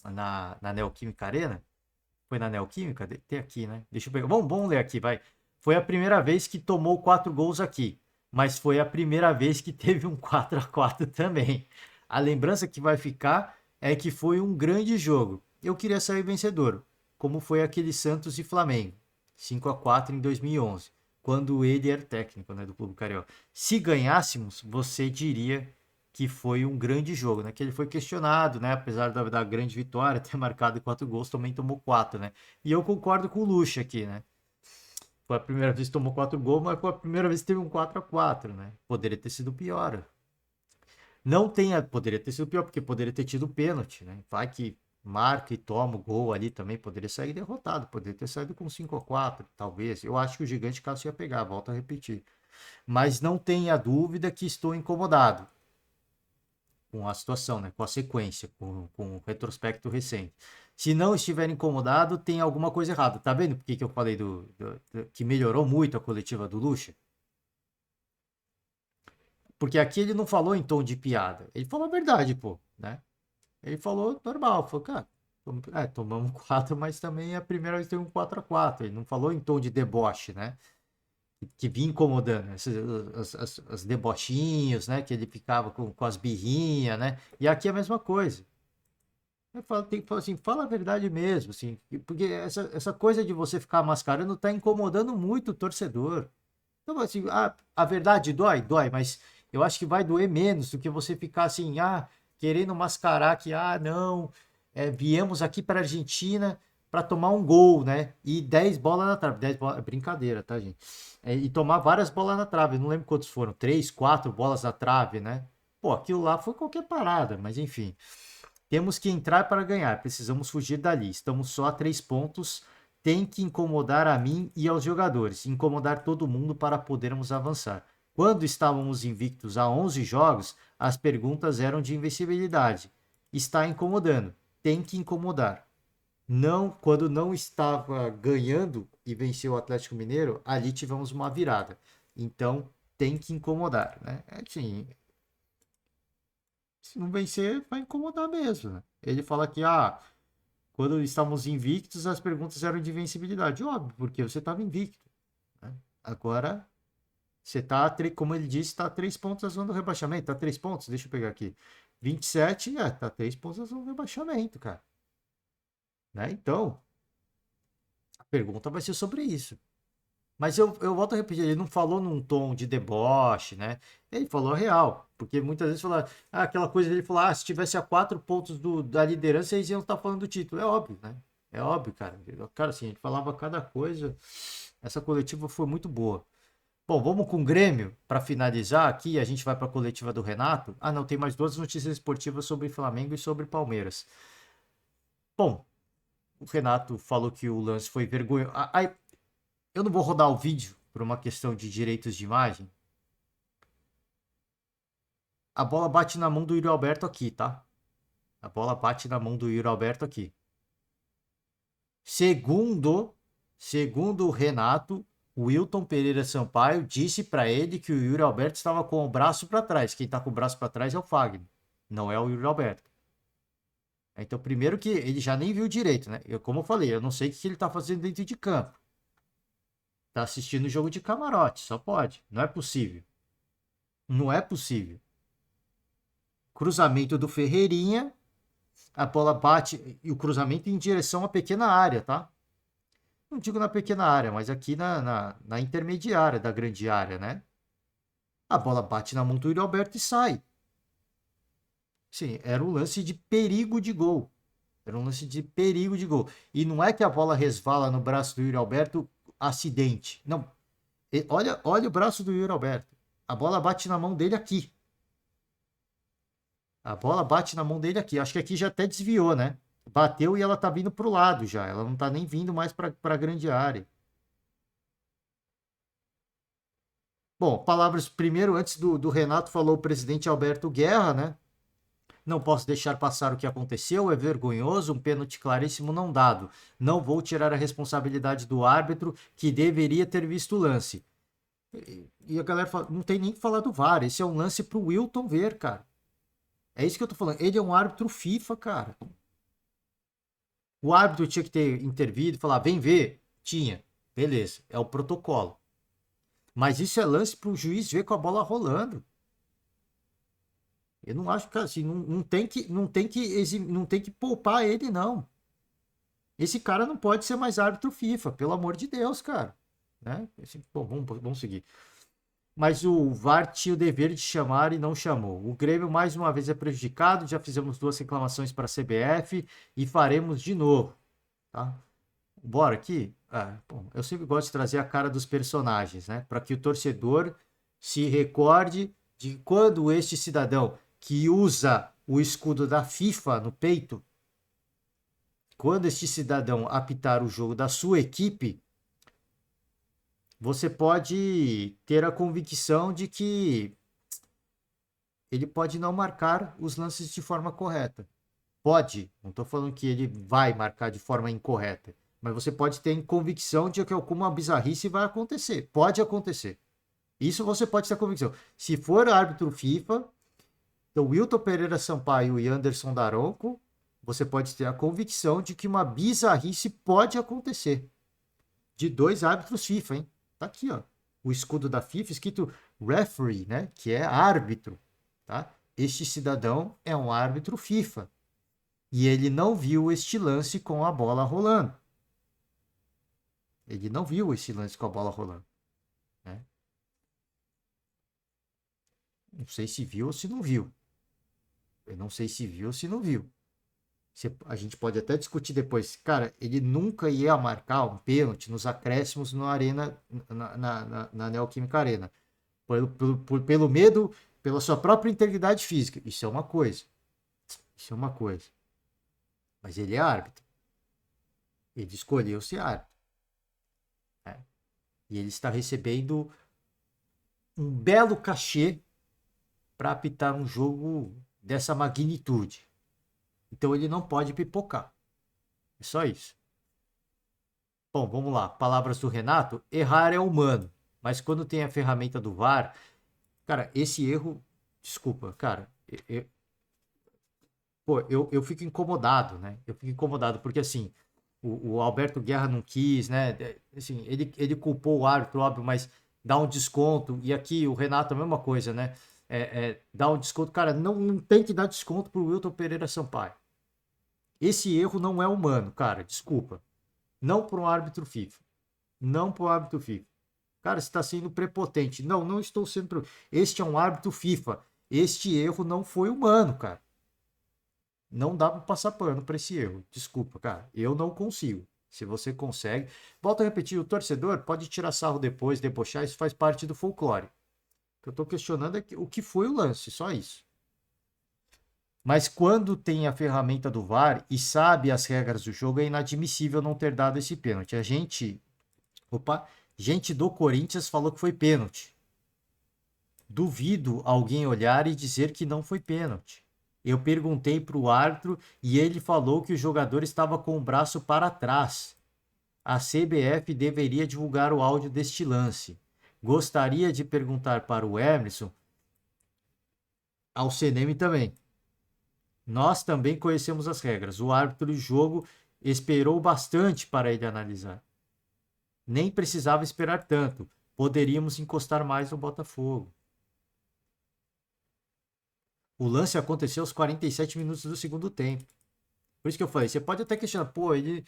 Na Neoquímica Arena. Foi na Neoquímica? Tem aqui, né? Deixa eu pegar. Vamos ler aqui, vai. Foi a primeira vez que tomou 4 gols aqui. Mas foi a primeira vez que teve um 4-4 também. A lembrança que vai ficar é que foi um grande jogo. Eu queria sair vencedor, como foi aquele Santos e Flamengo. 5-4 em 2011, quando ele era técnico, né, do Clube Carioca. Se ganhássemos, você diria que foi um grande jogo, né? Que ele foi questionado, né? Apesar da grande vitória, ter marcado 4 gols, também tomou 4, né? E eu concordo com o Lucha aqui, né? Foi a primeira vez que tomou 4 gols, mas foi a primeira vez que teve um 4-4, né? Poderia ter sido pior. Não tenha, poderia ter sido pior, porque poderia ter tido pênalti, né? Vai que marca e toma o gol ali também, poderia sair derrotado, poderia ter saído com 5-4, talvez. Eu acho que o Gigante Cássio ia pegar, volto a repetir. Mas não tenha dúvida que estou incomodado com a situação, né? Com a sequência, com o retrospecto recente. Se não estiver incomodado, tem alguma coisa errada. Tá vendo por que eu falei que melhorou muito a coletiva do Lucha? Porque aqui ele não falou em tom de piada. Ele falou a verdade, pô, né? Ele falou normal. Falou, cara, tomamos 4, mas também é a primeira vez que tem um 4-4. Ele não falou em tom de deboche, né? Que vinha incomodando, né? As debochinhos, né? Que ele ficava com as birrinhas, né? E aqui é a mesma coisa. Eu falo, tem que falar assim, fala a verdade mesmo, assim, porque essa coisa de você ficar mascarando tá incomodando muito o torcedor. Então, assim, a verdade dói, dói, mas eu acho que vai doer menos do que você ficar assim, querendo mascarar que, não, viemos aqui para a Argentina para tomar um gol, né? E 10 bolas na trave. 10 bolas, é brincadeira, tá, gente? E tomar várias bolas na trave, não lembro quantos foram, 3, 4 bolas na trave, né? Pô, aquilo lá foi qualquer parada, mas enfim. Temos que entrar para ganhar, precisamos fugir dali. Estamos só a 3 pontos. Tem que incomodar a mim e aos jogadores, incomodar todo mundo para podermos avançar. Quando estávamos invictos a 11 jogos, as perguntas eram de invencibilidade. Está incomodando. Tem que incomodar. Não, quando não estava ganhando e venceu o Atlético Mineiro, ali tivemos uma virada. Então, tem que incomodar, né? Assim, se não vencer, vai incomodar mesmo, né? Ele fala que, quando estávamos invictos, as perguntas eram de invencibilidade. Óbvio, porque você estava invicto, né? Agora, você está, como ele disse, está a 3 pontos da zona do rebaixamento. Está a 3 pontos, deixa eu pegar aqui. 27, está a 3 pontos da zona do rebaixamento, cara. Né? Então, a pergunta vai ser sobre isso. Mas eu volto a repetir, ele não falou num tom de deboche, né? Ele falou a real, porque muitas vezes fala, aquela coisa dele falar, se tivesse a 4 pontos da liderança, eles iam estar falando do título. É óbvio, né? É óbvio, cara. Cara, assim, ele falava cada coisa. Essa coletiva foi muito boa. Bom, vamos com o Grêmio para finalizar aqui. A gente vai para a coletiva do Renato. Ah, não, tem mais duas notícias esportivas sobre Flamengo e sobre Palmeiras. Bom, o Renato falou que o lance foi vergonhoso. Eu não vou rodar o vídeo por uma questão de direitos de imagem. A bola bate na mão do Yuri Alberto aqui, tá? A bola bate na mão do Yuri Alberto aqui. Segundo o Renato, o Wilton Pereira Sampaio disse para ele que o Yuri Alberto estava com o braço para trás. Quem está com o braço para trás é o Fagner, não é o Yuri Alberto. Então, primeiro que ele já nem viu direito, né? Como eu falei, eu não sei o que ele está fazendo dentro de campo. Tá assistindo o jogo de camarote, só pode. Não é possível. Não é possível. Cruzamento do Ferreirinha, a bola bate e o cruzamento em direção à pequena área, tá? Não digo na pequena área, mas aqui na intermediária da grande área, né? A bola bate na mão do Yuri Alberto e sai. Sim, era um lance de perigo de gol. Era um lance de perigo de gol. E não é que a bola resvala no braço do Yuri Alberto, acidente. Não. Olha o braço do Yuri Alberto. A bola bate na mão dele aqui. A bola bate na mão dele aqui. Acho que aqui já até desviou, né? Bateu e ela tá vindo pro lado já. Ela não tá nem vindo mais para a grande área. Bom, palavras primeiro, antes do Renato, falou o presidente Alberto Guerra, né? Não posso deixar passar o que aconteceu, é vergonhoso, um pênalti claríssimo não dado. Não vou tirar a responsabilidade do árbitro que deveria ter visto o lance. E a galera fala, não tem nem que falar do VAR, esse é um lance pro Wilton ver, cara. É isso que eu tô falando. Ele é um árbitro FIFA, cara. O árbitro tinha que ter intervido e falar, vem ver. Tinha. Beleza, é o protocolo. Mas isso é lance pro juiz ver com a bola rolando. Eu não acho que assim, não tem que poupar ele, não. Esse cara não pode ser mais árbitro FIFA, pelo amor de Deus, cara. Né? Bom, vamos seguir. Mas o VAR tinha o dever de chamar e não chamou. O Grêmio mais uma vez é prejudicado, já fizemos duas reclamações para a CBF e faremos de novo, tá? Bora aqui. Bom, eu sempre gosto de trazer a cara dos personagens, né? Para que o torcedor se recorde de quando este cidadão que usa o escudo da FIFA no peito, quando este cidadão apitar o jogo da sua equipe, você pode ter a convicção de que ele pode não marcar os lances de forma correta. Pode, não estou falando que ele vai marcar de forma incorreta, mas você pode ter convicção de que alguma bizarrice vai acontecer. Pode acontecer. Isso você pode ter convicção. Se for árbitro FIFA, então Wilton Pereira Sampaio e Anderson Daronco, você pode ter a convicção de que uma bizarrice pode acontecer. De dois árbitros FIFA, hein? Tá aqui, ó. O escudo da FIFA escrito referee, né? Que é árbitro, tá? Este cidadão é um árbitro FIFA. E ele não viu este lance com a bola rolando. Ele não viu esse lance com a bola rolando. Né? Não sei se viu ou se não viu. Eu não sei se viu ou se não viu. A gente pode até discutir depois. Cara, ele nunca ia marcar um pênalti nos acréscimos na Arena, na Neoquímica Arena. Pelo medo, pela sua própria integridade física. Isso é uma coisa. Isso é uma coisa. Mas ele é árbitro. Ele escolheu ser árbitro. Né? E ele está recebendo um belo cachê para apitar um jogo dessa magnitude. Então ele não pode pipocar. É só isso. Bom, vamos lá. Palavras do Renato. Errar é humano. Mas quando tem a ferramenta do VAR, cara, esse erro. Desculpa, cara. Eu fico incomodado, né? Eu fico incomodado porque assim. O Alberto Guerra não quis, né? Assim, ele culpou o árbitro, óbvio, mas dá um desconto. E aqui o Renato a mesma coisa, né? Dá um desconto. Cara, não tem que dar desconto pro Wilton Pereira Sampaio. Esse erro não é humano, cara. Desculpa. Não para um árbitro FIFA. Não para o árbitro FIFA. Cara, você está sendo prepotente. Não estou sendo. Este é um árbitro FIFA. Este erro não foi humano, cara. Não dá para passar pano para esse erro. Desculpa, cara. Eu não consigo. Se você consegue. Volto a repetir: o torcedor pode tirar sarro depois, debochar. Isso faz parte do folclore. O que eu estou questionando é o que foi o lance. Só isso. Mas quando tem a ferramenta do VAR e sabe as regras do jogo, é inadmissível não ter dado esse pênalti. Gente do Corinthians falou que foi pênalti. Duvido alguém olhar e dizer que não foi pênalti. Eu perguntei para o árbitro e ele falou que o jogador estava com o braço para trás. A CBF deveria divulgar o áudio deste lance. Gostaria de perguntar para o Emerson, ao CNM também. Nós também conhecemos as regras. O árbitro do jogo esperou bastante para ele analisar. Nem precisava esperar tanto. Poderíamos encostar mais no Botafogo. O lance aconteceu aos 47 minutos do segundo tempo. Por isso que eu falei, você pode até questionar, pô, ele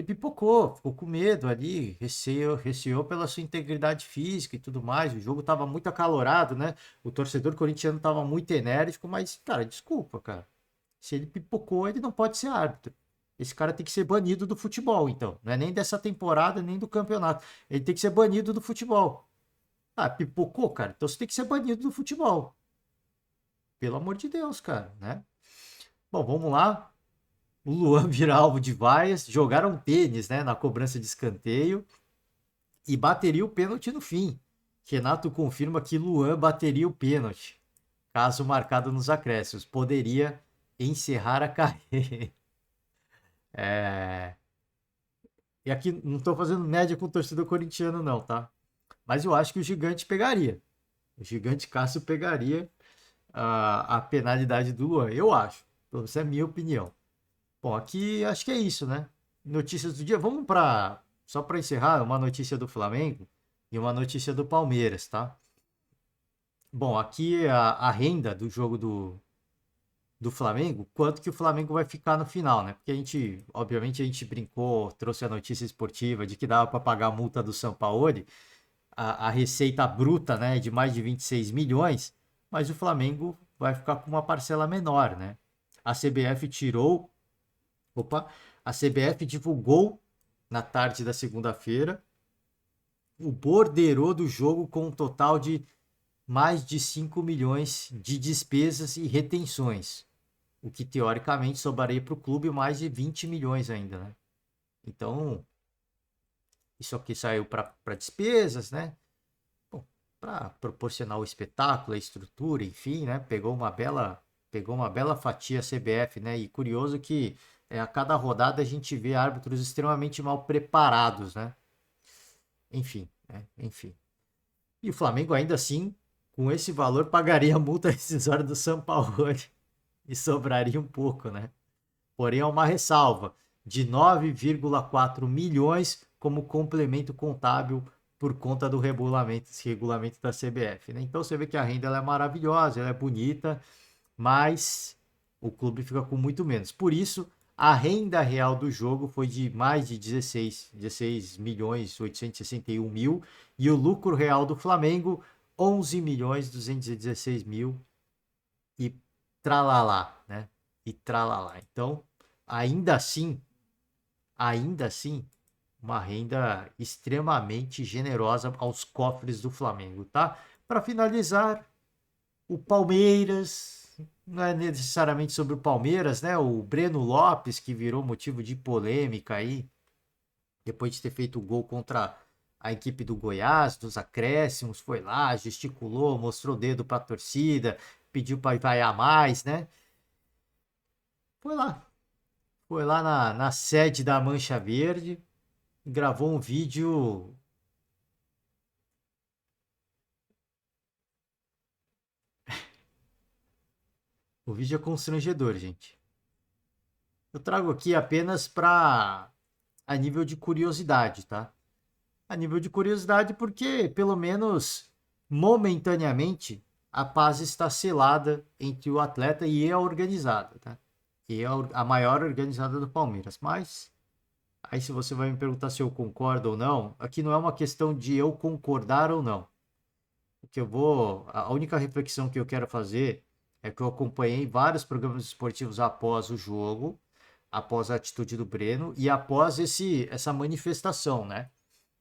pipocou, ficou com medo ali, receou pela sua integridade física e tudo mais. O jogo estava muito acalorado, né? O torcedor corintiano estava muito enérgico, mas, cara, desculpa, cara. Se ele pipocou, ele não pode ser árbitro. Esse cara tem que ser banido do futebol, então. Não é nem dessa temporada, nem do campeonato. Ele tem que ser banido do futebol. Ah, pipocou, cara. Então você tem que ser banido do futebol. Pelo amor de Deus, cara, né? Bom, vamos lá. O Luan vira alvo de vaias. Jogaram tênis, né? Na cobrança de escanteio. E bateria o pênalti no fim. Renato confirma que Luan bateria o pênalti. Caso marcado nos acréscimos. Poderia encerrar a carreira. É... E aqui não estou fazendo média com o torcedor corintiano, não, tá? Mas eu acho que o gigante pegaria. O gigante Cássio pegaria a penalidade do Luan. Eu acho. Então, essa é a minha opinião. Bom, aqui acho que é isso, né? Notícias do dia. Vamos para. Só para encerrar, uma notícia do Flamengo e uma notícia do Palmeiras, tá? Bom, aqui a renda do jogo do Flamengo, quanto que o Flamengo vai ficar no final, né? Porque obviamente, a gente brincou, trouxe a notícia esportiva de que dava para pagar a multa do Sampaoli, a receita bruta, né, de mais de 26 milhões, mas o Flamengo vai ficar com uma parcela menor, né? A CBF tirou, opa, a CBF divulgou na tarde da segunda-feira o borderô do jogo com um total de mais de 5 milhões de despesas e retenções, o que teoricamente sobraria para o clube mais de 20 milhões ainda, né? Então, isso aqui saiu para despesas, né? Para proporcionar o espetáculo, a estrutura, enfim, né? Pegou uma bela fatia a CBF, né? E curioso que a cada rodada a gente vê árbitros extremamente mal preparados, né? Enfim, né? Enfim. E o Flamengo ainda assim, com esse valor, pagaria a multa rescisória do Sampaoli e sobraria um pouco, né? Porém, há uma ressalva de 9,4 milhões como complemento contábil por conta do regulamento da CBF, né? Então você vê que a renda ela é maravilhosa, ela é bonita, mas o clube fica com muito menos. Por isso, a renda real do jogo foi de mais de 16 milhões 861 mil e o lucro real do Flamengo 11 milhões 216 mil e tralalá, né? E tralalá. Então, ainda assim, ainda assim, uma renda extremamente generosa aos cofres do Flamengo, tá? Para finalizar, o Palmeiras, não é necessariamente sobre o Palmeiras, né? O Breno Lopes, que virou motivo de polêmica aí, depois de ter feito o gol contra a equipe do Goiás, dos acréscimos, foi lá, gesticulou, mostrou o dedo para a torcida, pediu para vaiar mais, né? Foi lá. Foi lá na sede da Mancha Verde, gravou um vídeo. O vídeo é constrangedor, gente. Eu trago aqui apenas para a nível de curiosidade, tá? A nível de curiosidade, porque pelo menos momentaneamente a paz está selada entre o atleta e a organizada, tá? E é a maior organizada do Palmeiras. Mas aí, se você vai me perguntar se eu concordo ou não, aqui não é uma questão de eu concordar ou não. O que eu vou, a única reflexão que eu quero fazer é que eu acompanhei vários programas esportivos após o jogo, após a atitude do Breno e após essa manifestação, né,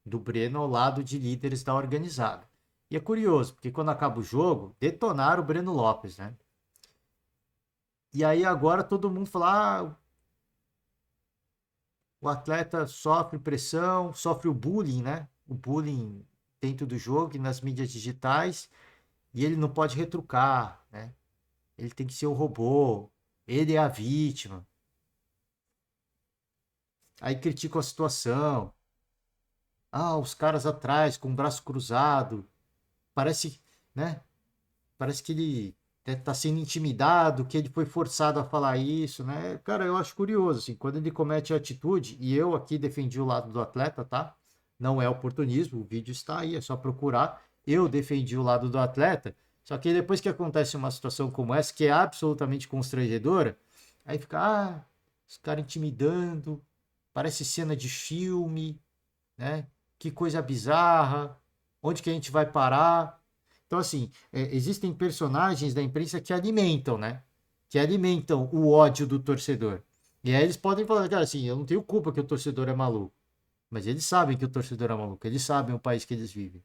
do Breno ao lado de líderes da organizada. E é curioso, porque quando acaba o jogo, detonaram o Breno Lopes, né? E aí agora todo mundo fala, o atleta sofre pressão, sofre o bullying, né? O bullying dentro do jogo e nas mídias digitais, e ele não pode retrucar, né? Ele tem que ser o robô, ele é a vítima. Aí criticam a situação. Ah, os caras atrás com o braço cruzado. Parece, né? Parece que ele tá sendo intimidado, que ele foi forçado a falar isso, né? Cara, eu acho curioso, assim, quando ele comete a atitude, e eu aqui defendi o lado do atleta, tá? Não é oportunismo, o vídeo está aí, é só procurar. Eu defendi o lado do atleta, só que depois que acontece uma situação como essa, que é absolutamente constrangedora, aí fica, os caras intimidando, parece cena de filme, né? Que coisa bizarra, onde que a gente vai parar? Então, assim, existem personagens da imprensa que alimentam, né? Que alimentam o ódio do torcedor. E aí eles podem falar, cara, assim, eu não tenho culpa que o torcedor é maluco. Mas eles sabem que o torcedor é maluco, eles sabem o país que eles vivem.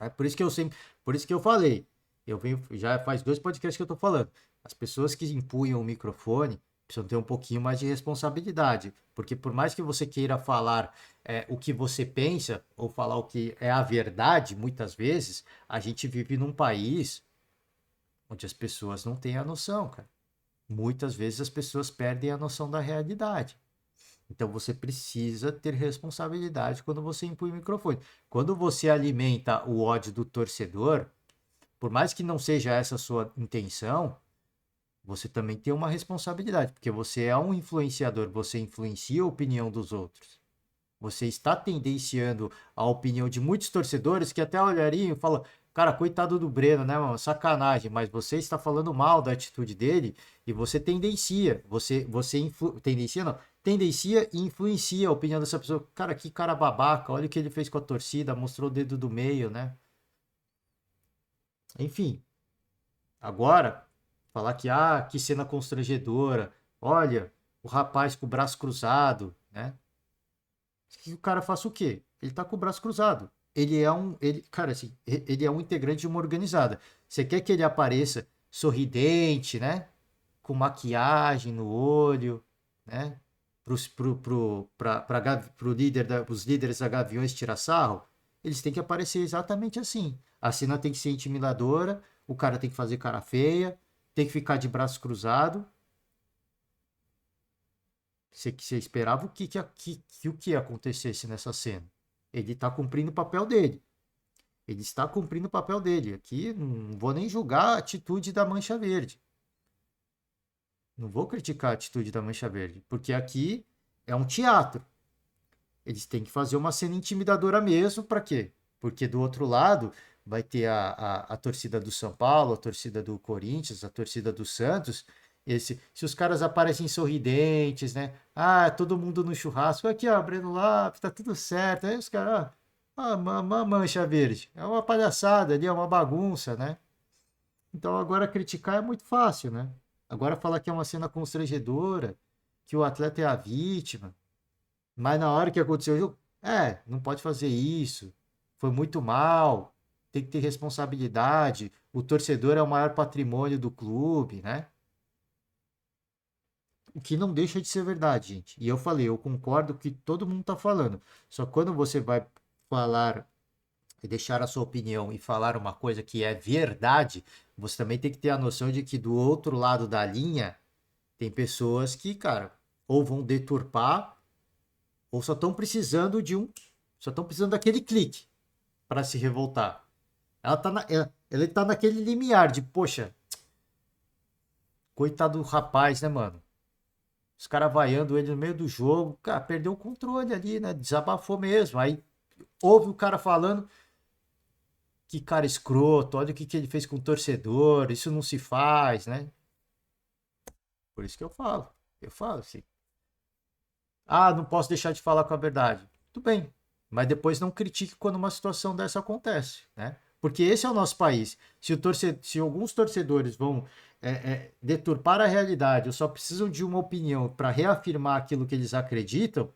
É por isso que eu sempre, por isso que eu falei. Eu venho, já faz 2 podcasts que eu tô falando. As pessoas que empunham o microfone precisam ter um pouquinho mais de responsabilidade. Porque por mais que você queira falar o que você pensa, ou falar o que é a verdade, muitas vezes, a gente vive num país onde as pessoas não têm a noção, cara. Muitas vezes as pessoas perdem a noção da realidade. Então você precisa ter responsabilidade quando você impõe o microfone. Quando você alimenta o ódio do torcedor, por mais que não seja essa a sua intenção, você também tem uma responsabilidade, porque você é um influenciador, você influencia a opinião dos outros. Você está tendenciando a opinião de muitos torcedores que até olhariam e falam: cara, coitado do Breno, né, mano? Sacanagem, mas você está falando mal da atitude dele e você tendencia, tendencia não, tendencia e influencia a opinião dessa pessoa. Cara, que cara babaca, olha o que ele fez com a torcida, mostrou o dedo do meio, né? Enfim, agora, falar que cena constrangedora, olha, o rapaz com o braço cruzado, né? Que o cara faça o quê? Ele tá com o braço cruzado. Cara, assim, ele é um integrante de uma organizada. Você quer que ele apareça sorridente, né? Com maquiagem no olho, né? Pro líder os líderes da Gaviões tirar sarro? Eles têm que aparecer exatamente assim. A cena tem que ser intimidadora, o cara tem que fazer cara feia, tem que ficar de braço cruzado. Você esperava o que acontecesse nessa cena. Ele está cumprindo o papel dele. Ele está cumprindo o papel dele. Aqui não vou nem julgar a atitude da Mancha Verde. Não vou criticar a atitude da Mancha Verde, porque aqui é um teatro. Eles têm que fazer uma cena intimidadora mesmo, para quê? Porque do outro lado vai ter a torcida do São Paulo, a torcida do Corinthians, a torcida do Santos. Se os caras aparecem sorridentes, né? Ah, todo mundo no churrasco. Aqui, ó, Breno Lopes, tá tudo certo. Aí os caras, uma mancha verde. É uma palhaçada ali, é uma bagunça, né? Então agora criticar é muito fácil, né? Agora falar que é uma cena constrangedora, que o atleta é a vítima. Mas na hora que aconteceu o jogo, não pode fazer isso. Foi muito mal. Tem que ter responsabilidade. O torcedor é o maior patrimônio do clube, né? O que não deixa de ser verdade, gente. E eu falei, eu concordo com o que todo mundo tá falando. Só que quando você vai falar e deixar a sua opinião e falar uma coisa que é verdade, você também tem que ter a noção de que do outro lado da linha tem pessoas que, cara, ou vão deturpar ou só estão precisando daquele clique para se revoltar. Ele tá naquele limiar de, poxa, coitado do rapaz, né, mano? Os caras vaiando ele no meio do jogo, cara, perdeu o controle ali, né? Desabafou mesmo. Aí ouve o cara falando que cara escroto, olha o que ele fez com o torcedor, isso não se faz, né? Por isso que eu falo assim. Ah, não posso deixar de falar com a verdade. Tudo bem, mas depois não critique quando uma situação dessa acontece, né? Porque esse é o nosso país. Se alguns torcedores vão deturpar a realidade ou só precisam de uma opinião para reafirmar aquilo que eles acreditam,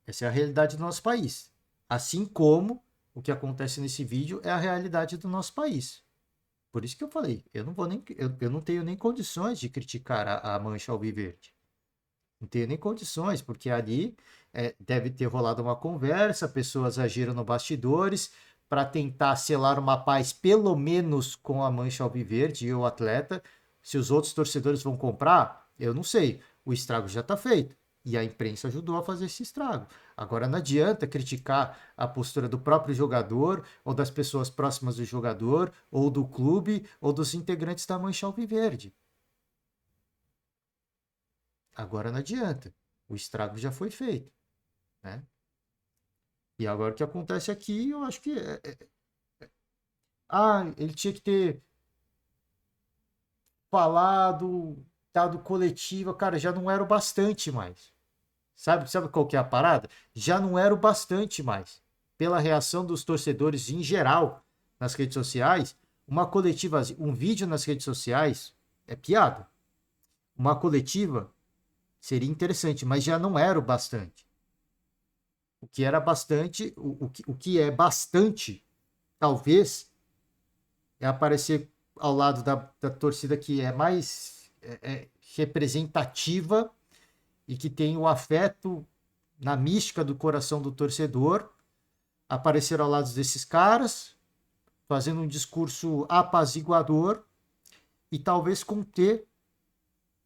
essa é a realidade do nosso país. Assim como o que acontece nesse vídeo é a realidade do nosso país. Por isso que eu falei, eu não tenho nem condições de criticar a Mancha Alviverde. Não tenho nem condições, porque ali deve ter rolado uma conversa, pessoas agiram no bastidores para tentar selar uma paz, pelo menos com a Mancha Alviverde e o atleta. Se os outros torcedores vão comprar, eu não sei. O estrago já está feito. E a imprensa ajudou a fazer esse estrago. Agora não adianta criticar a postura do próprio jogador, ou das pessoas próximas do jogador, ou do clube, ou dos integrantes da Mancha Alviverde. Agora não adianta. O estrago já foi feito, né? E agora o que acontece aqui, eu acho que ele tinha que ter falado, dado coletiva, cara, já não era o bastante mais. Sabe qual que é a parada? Já não era o bastante mais. Pela reação dos torcedores em geral nas redes sociais, uma coletiva, um vídeo nas redes sociais é piada. Uma coletiva seria interessante, mas já não era o bastante. O que era bastante, o que é bastante, talvez, é aparecer ao lado da torcida que é mais representativa e que tem o afeto na mística do coração do torcedor, aparecer ao lado desses caras, fazendo um discurso apaziguador e talvez conter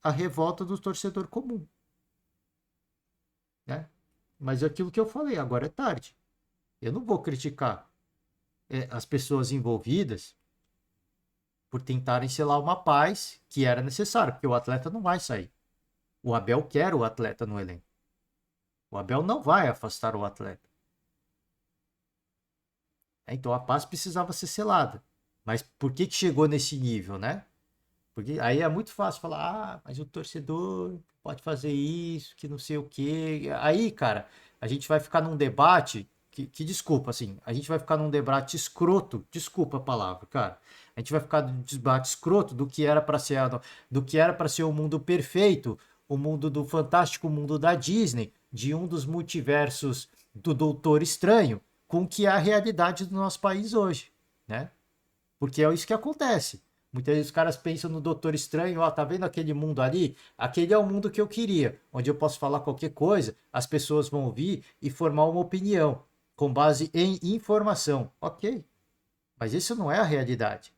a revolta do torcedor comum, né? Mas é aquilo que eu falei, agora é tarde. Eu não vou criticar as pessoas envolvidas por tentarem selar uma paz que era necessária, porque o atleta não vai sair. O Abel quer o atleta no elenco. O Abel não vai afastar o atleta. Então a paz precisava ser selada. Mas por que chegou nesse nível, né? Porque aí é muito fácil falar, mas o torcedor pode fazer isso, que não sei o quê. Aí, cara, a gente vai ficar num debate que desculpa, assim, a gente vai ficar num debate escroto, desculpa a palavra, cara. A gente vai ficar num debate escroto do que era para ser o mundo perfeito, o mundo do fantástico mundo da Disney, de um dos multiversos do Doutor Estranho, com o que é a realidade do nosso país hoje, né? Porque é isso que acontece. Muitas vezes os caras pensam no Doutor Estranho, ó, tá vendo aquele mundo ali? Aquele é o mundo que eu queria, onde eu posso falar qualquer coisa, as pessoas vão ouvir e formar uma opinião com base em informação. Ok, mas isso não é a realidade.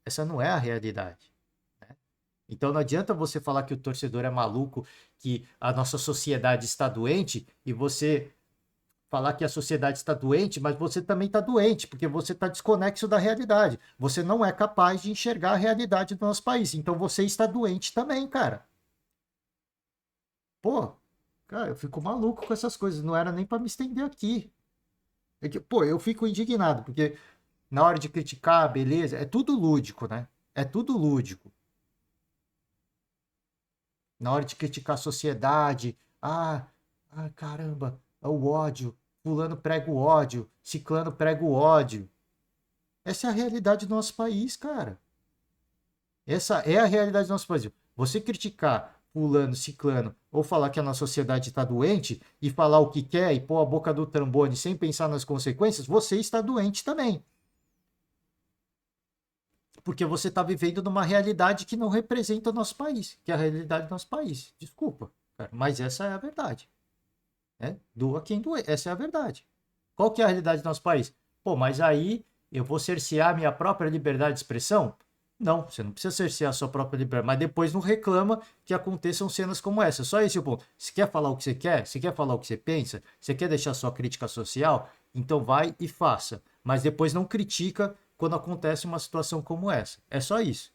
Essa não é a realidade. Então não adianta você falar que o torcedor é maluco, que a nossa sociedade está doente e você falar que a sociedade está doente, mas você também está doente, porque você está desconexo da realidade. Você não é capaz de enxergar a realidade do nosso país. Então você está doente também, cara. Pô, cara, eu fico maluco com essas coisas. Não era nem para me estender aqui. Pô, eu fico indignado, porque na hora de criticar, beleza, é tudo lúdico, né? É tudo lúdico. Na hora de criticar a sociedade, caramba, é o ódio. Fulano prega o ódio, ciclano prega o ódio. Essa é a realidade do nosso país, cara. Essa é a realidade do nosso país. Você criticar fulano, ciclano, ou falar que a nossa sociedade está doente, e falar o que quer e pôr a boca do trombone sem pensar nas consequências, você está doente também. Porque você está vivendo numa realidade que não representa o nosso país, que é a realidade do nosso país. Desculpa, cara, mas essa é a verdade. Né? Doa quem doer, essa é a verdade. Qual que é a realidade do nosso país? Pô, mas aí eu vou cercear minha própria liberdade de expressão? Não, você não precisa cercear a sua própria liberdade, mas depois não reclama que aconteçam cenas como essa. Só esse é o ponto. Você quer falar o que você quer? Você quer falar o que você pensa? Você quer deixar sua crítica social? Então vai e faça. Mas depois não critica quando acontece uma situação como essa. É só isso.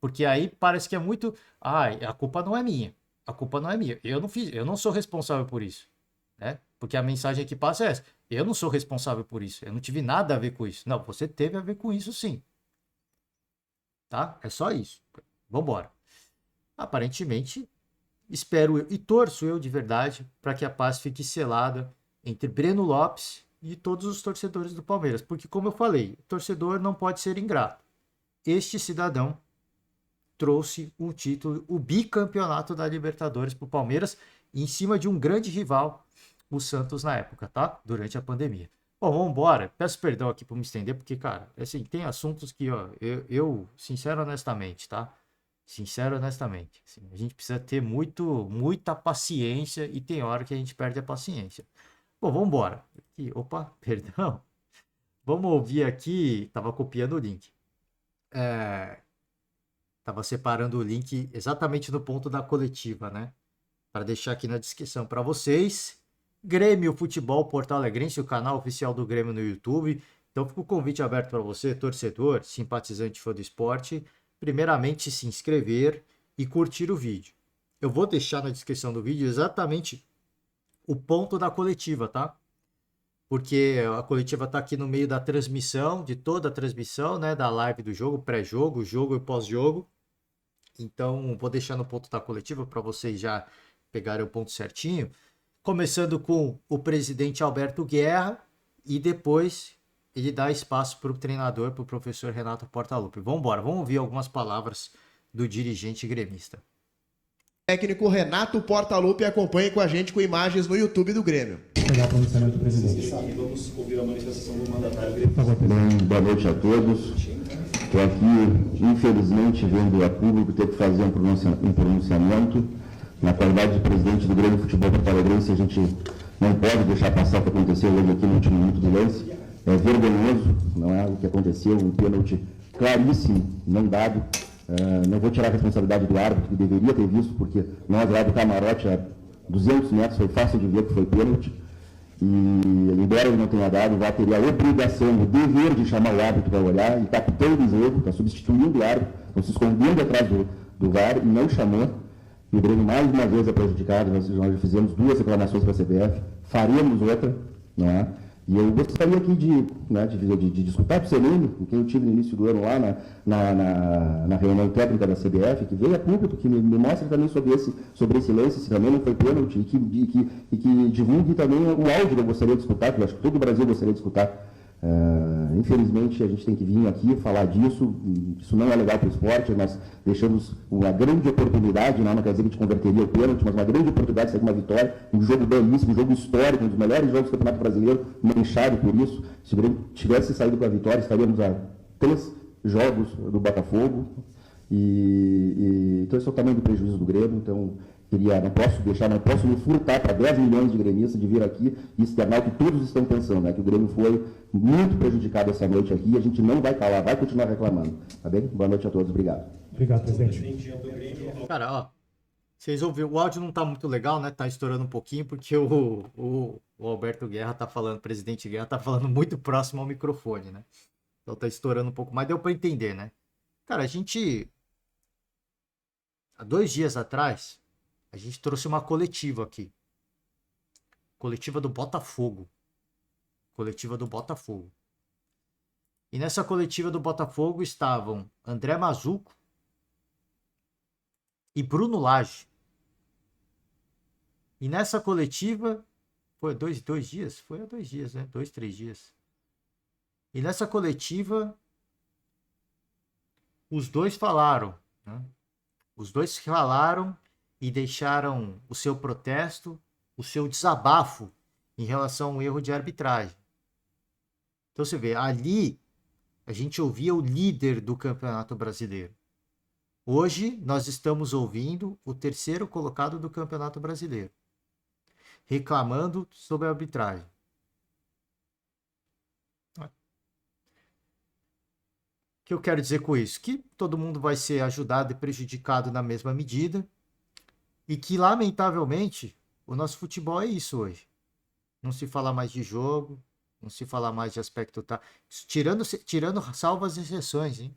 Porque aí parece que é muito. Ai, a culpa não é minha. A culpa não é minha. Eu não fiz, eu não sou responsável por isso, né? Porque a mensagem que passa é essa. Eu não sou responsável por isso. Eu não tive nada a ver com isso. Não, você teve a ver com isso sim, tá? É só isso. Vambora. Aparentemente, espero eu e torço eu de verdade para que a paz fique selada entre Breno Lopes e todos os torcedores do Palmeiras. Porque, como eu falei, o torcedor não pode ser ingrato. Este cidadão trouxe o título, o bicampeonato da Libertadores para o Palmeiras, em cima de um grande rival, o Santos na época, tá? Durante a pandemia. Bom, vamos embora. Peço perdão aqui por me estender, porque, cara, assim, tem assuntos que, ó, sincero honestamente, tá? Sincero honestamente, assim, a gente precisa ter muita paciência e tem hora que a gente perde a paciência. Bom, vamos embora. Aqui, opa, perdão. Vamos ouvir aqui, tava copiando o link. Tava separando o link exatamente no ponto da coletiva, né? Para deixar aqui na descrição para vocês. Grêmio Futebol Porto Alegrense, o canal oficial do Grêmio no YouTube. Então fica o convite aberto para você, torcedor, simpatizante fã do esporte, primeiramente se inscrever e curtir o vídeo. Eu vou deixar na descrição do vídeo exatamente o ponto da coletiva, tá? Porque a coletiva tá aqui no meio da transmissão, de toda a transmissão, né? Da live do jogo, pré-jogo, jogo e pós-jogo. Então, vou deixar no ponto da coletiva para vocês já pegarem o ponto certinho. Começando com o presidente Alberto Guerra e depois ele dá espaço para o treinador, para o professor Renato Portaluppi. Vamos embora, vamos ouvir algumas palavras do dirigente gremista. Técnico Renato Portaluppi acompanhe com a gente com imagens no YouTube do Grêmio. Pegar o pronunciamento do presidente. Vamos ouvir a manifestação do mandatário gremista. Boa noite a todos. Estou aqui, infelizmente, vendo a público ter que fazer um pronunciamento. Na qualidade de presidente do Grêmio Futebol Porto Alegrense, a gente não pode deixar passar o que aconteceu hoje aqui no último minuto do lance. É vergonhoso, não é o que aconteceu, um pênalti claríssimo, não dado. Não vou tirar a responsabilidade do árbitro, que deveria ter visto, porque nós lá do camarote, a 200 metros, foi fácil de ver que foi pênalti. E, embora ele não tenha dado, já teria a obrigação, o dever de chamar o árbitro para olhar, e capitão do jogo, está substituindo o árbitro, está se escondendo atrás do VAR e não chamou. E o Grêmio mais uma vez é prejudicado. Nós já fizemos 2 reclamações para a CBF, faremos outra, não é? E eu gostaria aqui de discutir com o Celino, com quem eu tive no início do ano lá na reunião técnica da CBF, que veio a público, que me mostre também sobre esse lance, se também não foi pênalti, e que divulgue também o áudio que eu gostaria de escutar, que eu acho que todo o Brasil gostaria de escutar. Infelizmente, a gente tem que vir aqui falar disso, isso não é legal para o esporte, nós deixamos uma grande oportunidade, não quer dizer que a gente converteria o pênalti, mas uma grande oportunidade de sair com uma vitória, um jogo belíssimo, um jogo histórico, um dos melhores jogos do Campeonato Brasileiro, manchado por isso. Se o Grêmio tivesse saído com a vitória, estaríamos a 3 jogos do Botafogo, então esse é o tamanho do prejuízo do Grêmio. Então, não posso me furtar para 10 milhões de gremistas de vir aqui e externar o que todos estão pensando, né? Que o Grêmio foi muito prejudicado essa noite aqui e a gente não vai calar, vai continuar reclamando. Tá bem? Boa noite a todos, obrigado. Obrigado, presidente. Cara, ó, vocês ouviram, o áudio não tá muito legal, né? Tá estourando um pouquinho porque o Alberto Guerra tá falando, o presidente Guerra tá falando muito próximo ao microfone, né? Então tá estourando um pouco, mas deu para entender, né? Cara, há 2 dias atrás, a gente trouxe uma coletiva aqui. Coletiva do Botafogo. Coletiva do Botafogo. E nessa coletiva do Botafogo estavam André Mazuco e Bruno Lage. E nessa coletiva, foi dois dias? Foi há 2 dias, né? 2, 3 dias. E nessa coletiva, os dois falaram, né? Os dois falaram e deixaram o seu protesto, o seu desabafo em relação ao erro de arbitragem. Então você vê, ali a gente ouvia o líder do Campeonato Brasileiro. Hoje nós estamos ouvindo o 3º colocado do Campeonato Brasileiro, reclamando sobre a arbitragem. que eu quero dizer com isso? Que todo mundo vai ser ajudado e prejudicado na mesma medida e que, lamentavelmente, o nosso futebol é isso hoje. Não se fala mais de jogo, não se fala mais de aspecto tirando salvas exceções, hein?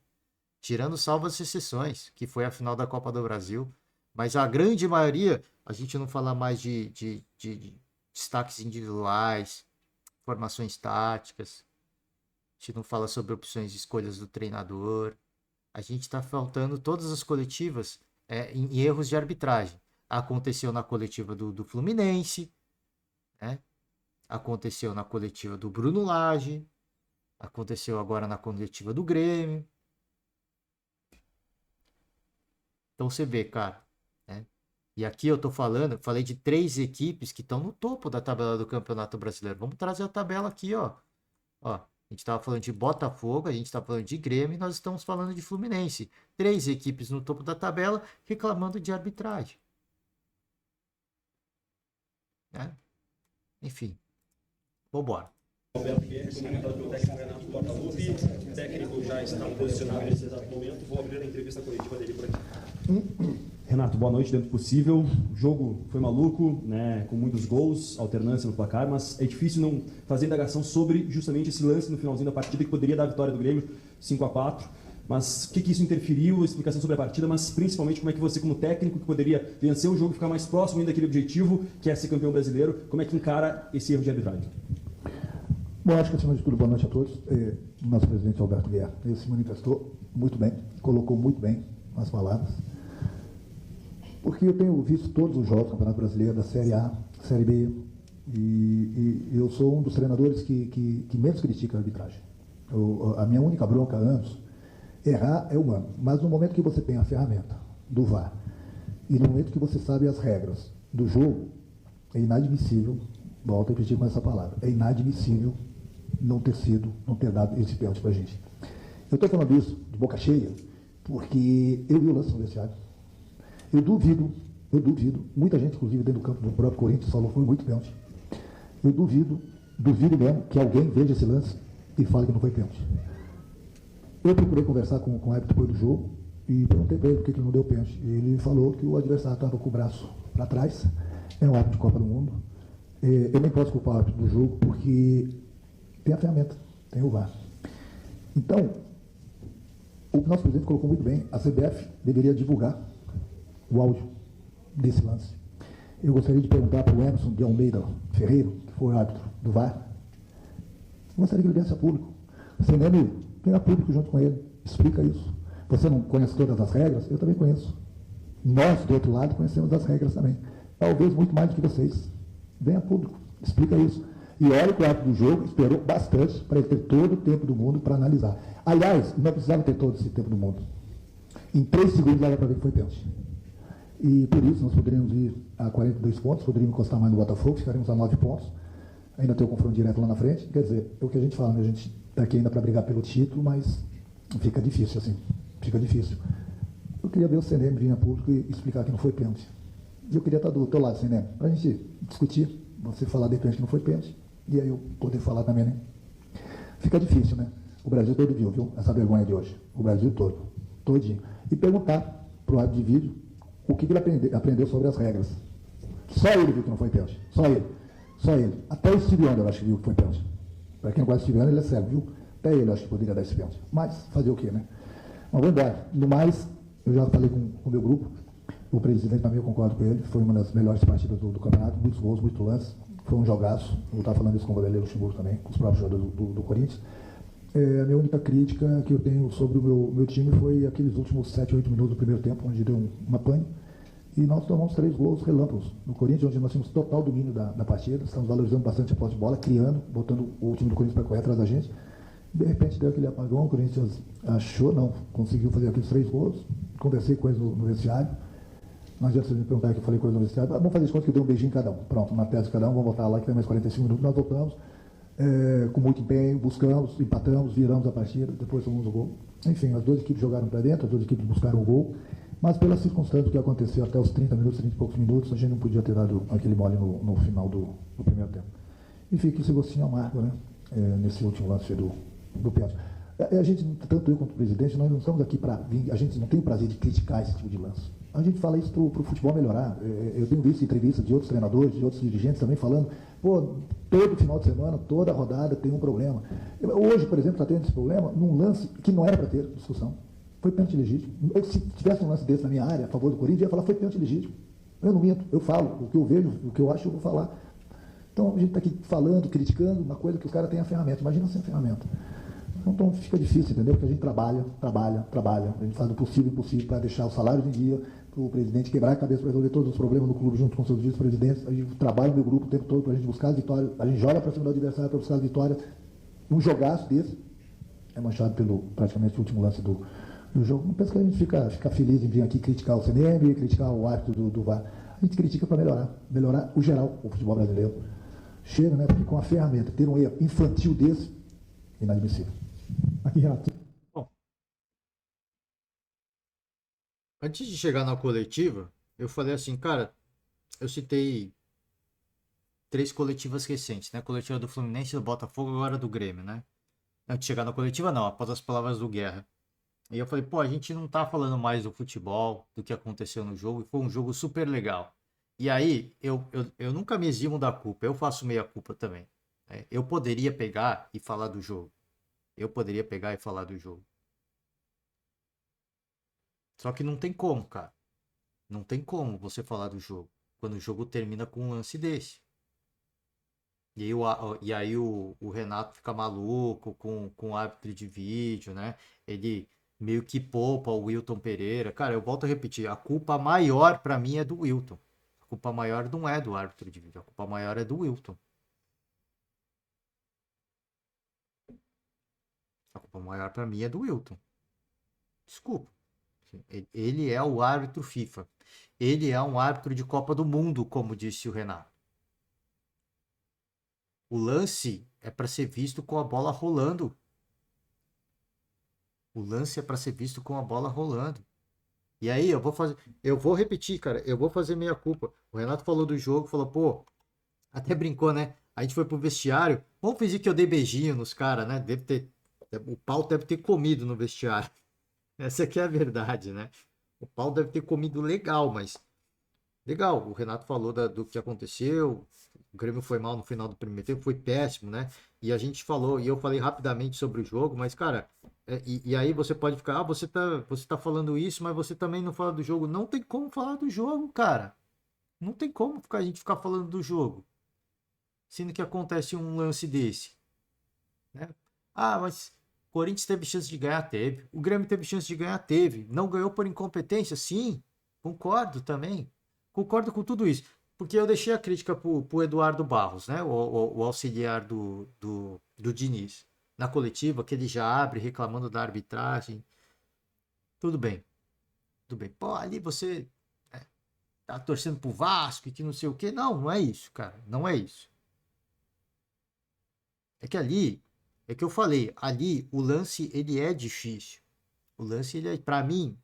Tirando salvas exceções, que foi a final da Copa do Brasil. Mas a grande maioria, a gente não fala mais de destaques individuais, formações táticas. A gente não fala sobre opções de escolhas do treinador. A gente está faltando todas as coletivas em erros de arbitragem. Aconteceu na coletiva do Fluminense, né? Aconteceu na coletiva do Bruno Lage, aconteceu agora na coletiva do Grêmio. Então você vê, cara, né? E aqui eu falei de 3 equipes que estão no topo da tabela do Campeonato Brasileiro. Vamos trazer a tabela aqui, ó. A gente estava falando de Botafogo, a gente estava falando de Grêmio e nós estamos falando de Fluminense. 3 equipes no topo da tabela reclamando de arbitragem. Né? Enfim, vambora. Roberto Guedes, comunicado pelo técnico Renato Portaluppi. O técnico já está posicionado nesse exato momento. Vou abrir a entrevista coletiva dele por aqui. Renato, boa noite, dentro do possível. O jogo foi maluco, né, com muitos gols, alternância no placar, mas é difícil não fazer indagação sobre justamente esse lance no finalzinho da partida que poderia dar a vitória do Grêmio 5-4. Mas o que isso interferiu, explicação sobre a partida, mas principalmente como é que você, como técnico, que poderia vencer o jogo e ficar mais próximo ainda daquele objetivo, que é ser campeão brasileiro, como é que encara esse erro de arbitragem? Bom, acho que, acima de tudo, boa noite a todos. O nosso presidente Alberto Guerra, ele se manifestou muito bem, colocou muito bem as palavras, porque eu tenho visto todos os jogos do Campeonato Brasileiro, da Série A, Série B, e eu sou um dos treinadores que menos critica a arbitragem. A minha única bronca há anos, errar é humano, mas no momento que você tem a ferramenta do VAR, e no momento que você sabe as regras do jogo, é inadmissível, volto a repetir com essa palavra, é inadmissível não ter dado esse pênalti pra gente. Eu estou falando isso de boca cheia, porque eu vi o lance no vestiário. Eu duvido, muita gente, inclusive dentro do campo do próprio Corinthians, falou que foi muito pênalti. Eu duvido mesmo que alguém veja esse lance e fale que não foi pênalti. Eu procurei conversar com o árbitro depois do jogo e perguntei para ele por que ele não deu pênalti. Ele falou que o adversário estava com o braço para trás, é um árbitro de Copa do Mundo. Eu nem posso culpar o árbitro do jogo porque tem a ferramenta, tem o VAR. Então, o nosso presidente colocou muito bem, a CBF deveria divulgar o áudio desse lance. Eu gostaria de perguntar para o Emerson de Almeida Ferreiro, que foi o árbitro do VAR, gostaria que ele viesse a público. Você nem vem a público junto com ele, explica isso. Você não conhece todas as regras? Eu também conheço. Nós, do outro lado, conhecemos as regras também. Talvez muito mais do que vocês. Venha a público, explica isso. E olha que o árbitro do jogo esperou bastante para ele ter todo o tempo do mundo para analisar. Aliás, não precisava ter todo esse tempo do mundo. Em 3 segundos dava para ver que foi pênalti. E por isso nós poderíamos ir a 42 pontos, poderíamos encostar mais no Botafogo, ficaríamos a 9 pontos. Ainda tem o confronto direto lá na frente. Quer dizer, é o que a gente fala, né? A gente está aqui ainda para brigar pelo título, mas fica difícil, assim. Fica difícil. Eu queria ver o CNM vir a público e explicar que não foi pênalti. E eu queria estar do teu lado, CNM, para a gente discutir, você falar de repente que não foi pênalti, e aí eu poder falar também, né? Fica difícil, né? O Brasil todo viu, essa vergonha de hoje. O Brasil todo, todinho. E perguntar para o árbitro de vídeo o que ele aprendeu sobre as regras. Só ele viu que não foi pênalti. Só ele. Até o Steve Wonder eu acho que viu que foi pênalti. Para quem não gosta de Steve Wonder, ele é cego, viu? Até ele eu acho que poderia dar esse pênalti. Mas fazer o quê, né? Mas vamos embora. No mais, eu já falei com o meu grupo. O presidente também, eu concordo com ele. Foi uma das melhores partidas do campeonato. Muitos gols, muito lance. Foi um jogaço. Eu estava falando isso com o Vanderlei Luxemburgo também, com os próprios jogadores do Corinthians. A minha única crítica que eu tenho sobre o meu time foi aqueles últimos 7, 8 minutos do primeiro tempo, onde deu uma pane. E nós tomamos 3 gols relâmpagos no Corinthians, onde nós tínhamos total domínio da partida. Estamos valorizando bastante a posse de bola, criando, botando o time do Corinthians para correr atrás da gente. De repente deu aquele apagão, o Corinthians conseguiu fazer aqueles 3 gols. Conversei com eles no vestiário. Não adianta vocês me perguntarem que eu falei com eles no vestiário. Vamos fazer de conta que eu dei um beijinho em cada um. Pronto, na testa de cada um, vamos voltar lá que tem mais 45 minutos. Nós voltamos com muito empenho, buscamos, empatamos, viramos a partida, depois tomamos o gol. Enfim, as 2 equipes jogaram para dentro, as 2 equipes buscaram o gol. Mas pelas circunstâncias que aconteceu até os 30 minutos, 30 e poucos minutos, a gente não podia ter dado aquele mole no final do primeiro tempo. E fica esse gostinho amargo, né? Nesse último lance do pênalti. A gente, tanto eu quanto o presidente, nós não estamos aqui para vir, a gente não tem o prazer de criticar esse tipo de lance. A gente fala isso para o futebol melhorar. Eu tenho visto entrevistas de outros treinadores, de outros dirigentes também falando, pô, todo final de semana, toda rodada tem um problema. Hoje, por exemplo, está tendo esse problema num lance que não era para ter discussão. Foi pênalti legítimo. Se tivesse um lance desse na minha área, a favor do Corinthians, eu ia falar foi pênalti legítimo. Eu não minto, eu falo. O que eu vejo, o que eu acho, eu vou falar. Então, a gente está aqui falando, criticando uma coisa que os caras têm a ferramenta. Imagina sem ferramenta. Então fica difícil, entendeu? Porque a gente trabalha. A gente faz o possível e impossível para deixar o salário em dia, para o presidente quebrar a cabeça para resolver todos os problemas do clube junto com seus vice-presidentes. A gente trabalha no meu grupo o tempo todo para a gente buscar as vitórias. A gente joga para cima do adversário para buscar as vitórias. Um jogaço desse é manchado pelo praticamente o último lance do jogo. Não penso que a gente fica feliz em vir aqui criticar o CNM, criticar o árbitro do VAR. A gente critica para melhorar o geral, o futebol brasileiro. Chega, né? Porque com a ferramenta, ter um erro infantil desse, inadmissível. Aqui, Renato. Bom, antes de chegar na coletiva, eu falei assim, cara, eu citei 3 coletivas recentes, né? Coletiva do Fluminense, do Botafogo, agora do Grêmio, né? Antes de chegar na coletiva, não, após as palavras do Guerra. E eu falei, pô, a gente não tá falando mais do futebol, do que aconteceu no jogo, e foi um jogo super legal. E aí, eu nunca me eximo da culpa, eu faço meia culpa também. Né? Eu poderia pegar e falar do jogo. Só que não tem como, cara. Não tem como você falar do jogo, quando o jogo termina com um lance desse. E aí o Renato fica maluco com o árbitro de vídeo, né? Ele meio que poupa o Wilton Pereira. Cara, eu volto a repetir, a culpa maior pra mim é do Wilton. A culpa maior não é do árbitro de vídeo, a culpa maior é do Wilton. A culpa maior pra mim é do Wilton. Desculpa. Ele é o árbitro FIFA. Ele é um árbitro de Copa do Mundo, como disse o Renato. O lance é para ser visto com a bola rolando. O lance é para ser visto com a bola rolando. E aí eu vou repetir, cara, eu vou fazer meia culpa. O Renato falou do jogo, falou, pô, até brincou, né? A gente foi pro vestiário, vamos fingir que eu dei beijinho nos caras, né? O pau deve ter comido no vestiário. Essa aqui é a verdade, né? O pau deve ter comido legal, mas legal, o Renato falou do que aconteceu. O Grêmio foi mal no final do primeiro tempo, foi péssimo, né? E a gente falou, e eu falei rapidamente sobre o jogo, mas, cara, e aí você pode ficar, você tá falando isso, mas você também não fala do jogo. Não tem como falar do jogo, cara. Não tem como a gente ficar falando do jogo. Sendo que acontece um lance desse. Né? Ah, mas o Corinthians teve chance de ganhar? Teve. O Grêmio teve chance de ganhar? Teve. Não ganhou por incompetência? Sim. Concordo também. Concordo com tudo isso. Porque eu deixei a crítica pro Eduardo Barros, né? O auxiliar do Diniz. Na coletiva, que ele já abre reclamando da arbitragem. Tudo bem. Tudo bem. Pô, ali você tá torcendo pro Vasco e que não sei o quê. Não, não é isso, cara. Não é isso. É que ali, é que eu falei, ali o lance ele é difícil. O lance, ele é, pra mim,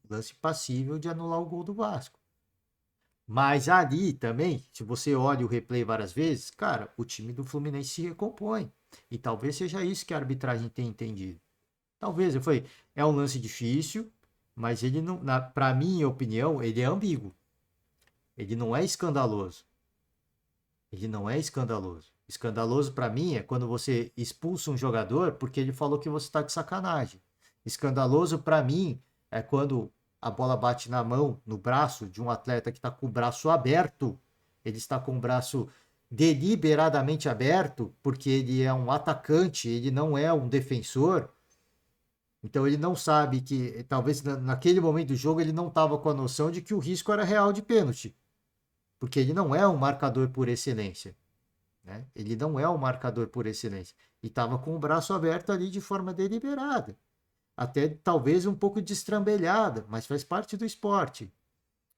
lance passível de anular o gol do Vasco. Mas ali também, se você olha o replay várias vezes, cara, o time do Fluminense se recompõe. E talvez seja isso que a arbitragem tenha entendido. Talvez, eu falei, é um lance difícil, mas ele não, pra minha opinião, ele é ambíguo. Ele não é escandaloso. Ele não é escandaloso. Escandaloso pra mim é quando você expulsa um jogador porque ele falou que você tá de sacanagem. Escandaloso pra mim é quando a bola bate na mão, no braço de um atleta que está com o braço aberto. Ele está com o braço deliberadamente aberto, porque ele é um atacante, ele não é um defensor. Então ele não sabe que, talvez naquele momento do jogo, ele não estava com a noção de que o risco era real de pênalti. Porque ele não é um marcador por excelência. Né? Ele não é um marcador por excelência. E estava com o braço aberto ali de forma deliberada. Até talvez um pouco destrambelhada, mas faz parte do esporte.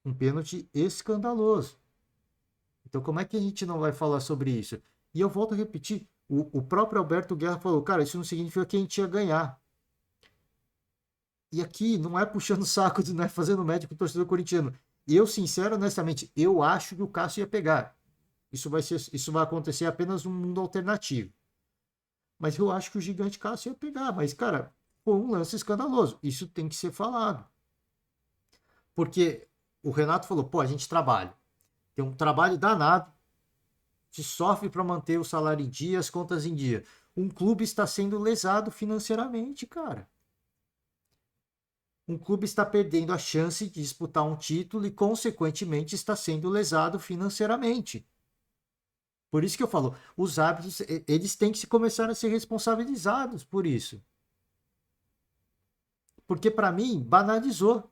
Um pênalti escandaloso. Então como é que a gente não vai falar sobre isso? E eu volto a repetir, o próprio Alberto Guerra falou, cara, isso não significa que a gente ia ganhar. E aqui não é puxando o saco, não é fazendo médico com o torcedor corintiano. Eu, sincero, honestamente, eu acho que o Cássio ia pegar. Isso vai acontecer apenas num mundo alternativo. Mas eu acho que o Gigante Cássio ia pegar. Mas, cara, foi um lance escandaloso. Isso tem que ser falado. Porque o Renato falou, pô, a gente trabalha. Tem um trabalho danado. Se sofre para manter o salário em dia, as contas em dia. Um clube está sendo lesado financeiramente, cara. Um clube está perdendo a chance de disputar um título e, consequentemente, está sendo lesado financeiramente. Por isso que eu falo, os árbitros, eles têm que se começar a ser responsabilizados por isso. Porque, para mim, banalizou.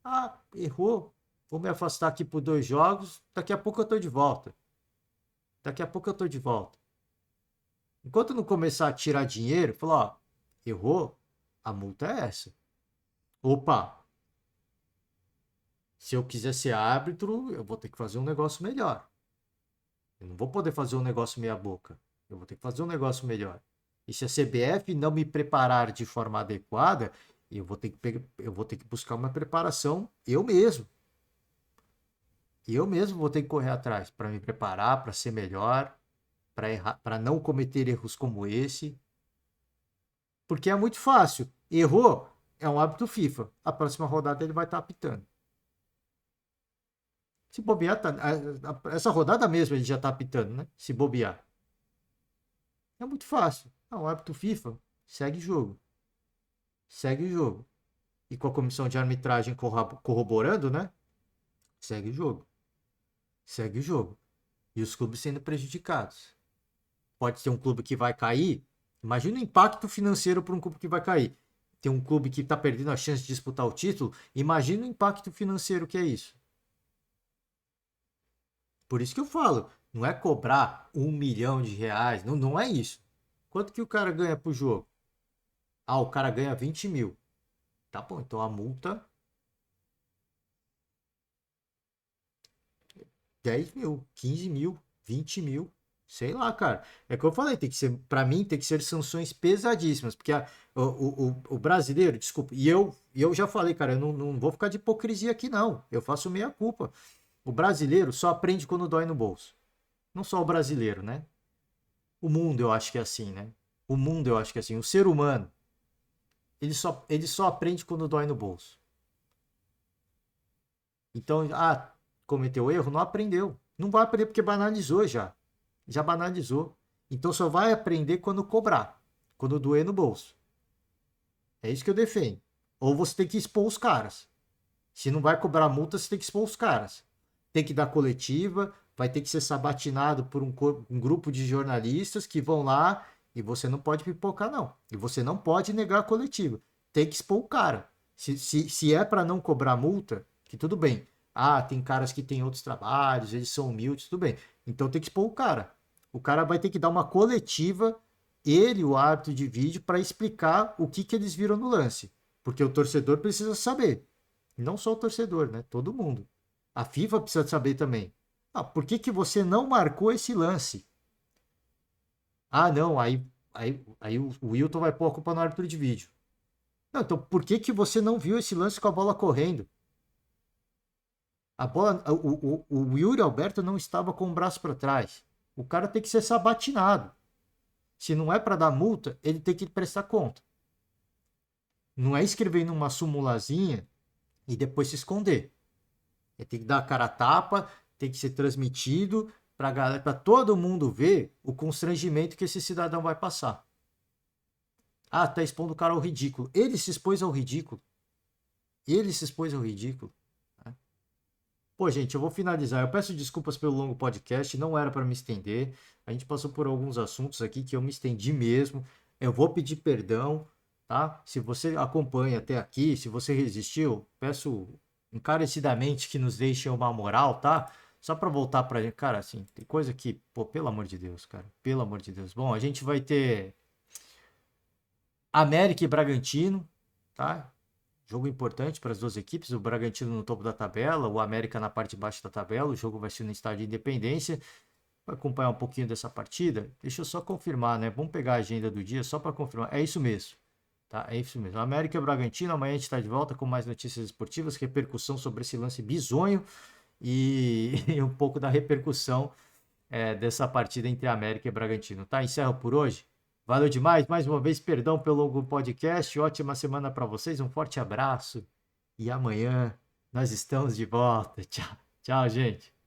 Ah, errou. Vou me afastar aqui por 2 jogos, daqui a pouco eu estou de volta. Daqui a pouco eu estou de volta. Enquanto não começar a tirar dinheiro, falar, ó, errou, a multa é essa. Opa, se eu quiser ser árbitro, eu vou ter que fazer um negócio melhor. Eu não vou poder fazer um negócio meia boca. Eu vou ter que fazer um negócio melhor. E se a CBF não me preparar de forma adequada, eu vou ter que buscar uma preparação eu mesmo. Eu mesmo vou ter que correr atrás para me preparar, para ser melhor, para não cometer erros como esse. Porque é muito fácil. Errou, é um hábito FIFA. A próxima rodada ele vai estar apitando. Se bobear, essa rodada mesmo ele já está apitando, né? Se bobear. É muito fácil. É um hábito FIFA. Segue o jogo. Segue o jogo. E com a comissão de arbitragem corroborando, né? Segue o jogo. Segue o jogo. E os clubes sendo prejudicados. Pode ter um clube que vai cair. Imagina o impacto financeiro para um clube que vai cair. Tem um clube que está perdendo a chance de disputar o título. Imagina o impacto financeiro que é isso. Por isso que eu falo, não é cobrar R$1 milhão, não, não é isso. Quanto que o cara ganha por jogo? Ah, o cara ganha 20 mil. Tá bom, então a multa 10 mil, 15 mil, 20 mil, sei lá, cara. É o que eu falei, tem que ser, para mim, tem que ser sanções pesadíssimas, porque o brasileiro, desculpa, e eu já falei, cara, eu não vou ficar de hipocrisia aqui, não. Eu faço meia culpa. O brasileiro só aprende quando dói no bolso. Não só o brasileiro, né? O mundo eu acho que é assim, né? O mundo eu acho que é assim. O ser humano, ele só aprende quando dói no bolso. Então, cometeu erro, não aprendeu. Não vai aprender porque banalizou já. Já banalizou. Então só vai aprender quando cobrar. Quando doer no bolso. É isso que eu defendo. Ou você tem que expor os caras. Se não vai cobrar multa, você tem que expor os caras. Tem que dar coletiva, vai ter que ser sabatinado por um grupo de jornalistas que vão lá e você não pode pipocar, não. E você não pode negar a coletiva. Tem que expor o cara. Se é para não cobrar multa, que tudo bem. Tem caras que têm outros trabalhos, eles são humildes, tudo bem. Então tem que expor o cara. O cara vai ter que dar uma coletiva, ele, o árbitro de vídeo, para explicar o que eles viram no lance. Porque o torcedor precisa saber. Não só o torcedor, né? Todo mundo. A FIFA precisa saber também. Por que você não marcou esse lance? Não, aí o Wilton vai pôr a culpa no árbitro de vídeo. Não, então por que você não viu esse lance com a bola correndo? A bola, o Yuri Alberto não estava com o braço para trás. O cara tem que ser sabatinado. Se não é para dar multa, ele tem que prestar conta. Não é escrever numa súmulazinha e depois se esconder. Tem que dar a cara a tapa, tem que ser transmitido para todo mundo ver o constrangimento que esse cidadão vai passar. Tá expondo o cara ao ridículo. Ele se expôs ao ridículo. Ele se expôs ao ridículo. Pô, gente, eu vou finalizar. Eu peço desculpas pelo longo podcast, não era para me estender. A gente passou por alguns assuntos aqui que eu me estendi mesmo. Eu vou pedir perdão, tá? Se você acompanha até aqui, se você resistiu, peço encarecidamente que nos deixem uma moral, tá? Só para voltar para, cara, assim, tem coisa que, pô, pelo amor de Deus, cara, pelo amor de Deus. Bom, a gente vai ter América e Bragantino, tá? Jogo importante para as duas equipes, o Bragantino no topo da tabela, o América na parte de baixo da tabela. O jogo vai ser no estádio de Independência. Vai acompanhar um pouquinho dessa partida. Deixa eu só confirmar, né? Vamos pegar a agenda do dia só para confirmar. É isso mesmo. Tá? É isso mesmo. América e Bragantino, amanhã a gente está de volta com mais notícias esportivas, repercussão sobre esse lance bizonho e um pouco da repercussão dessa partida entre América e Bragantino. Tá? Encerro por hoje. Valeu demais. Mais uma vez, perdão pelo longo podcast. Ótima semana para vocês. Um forte abraço. E amanhã nós estamos de volta. Tchau, tchau, gente.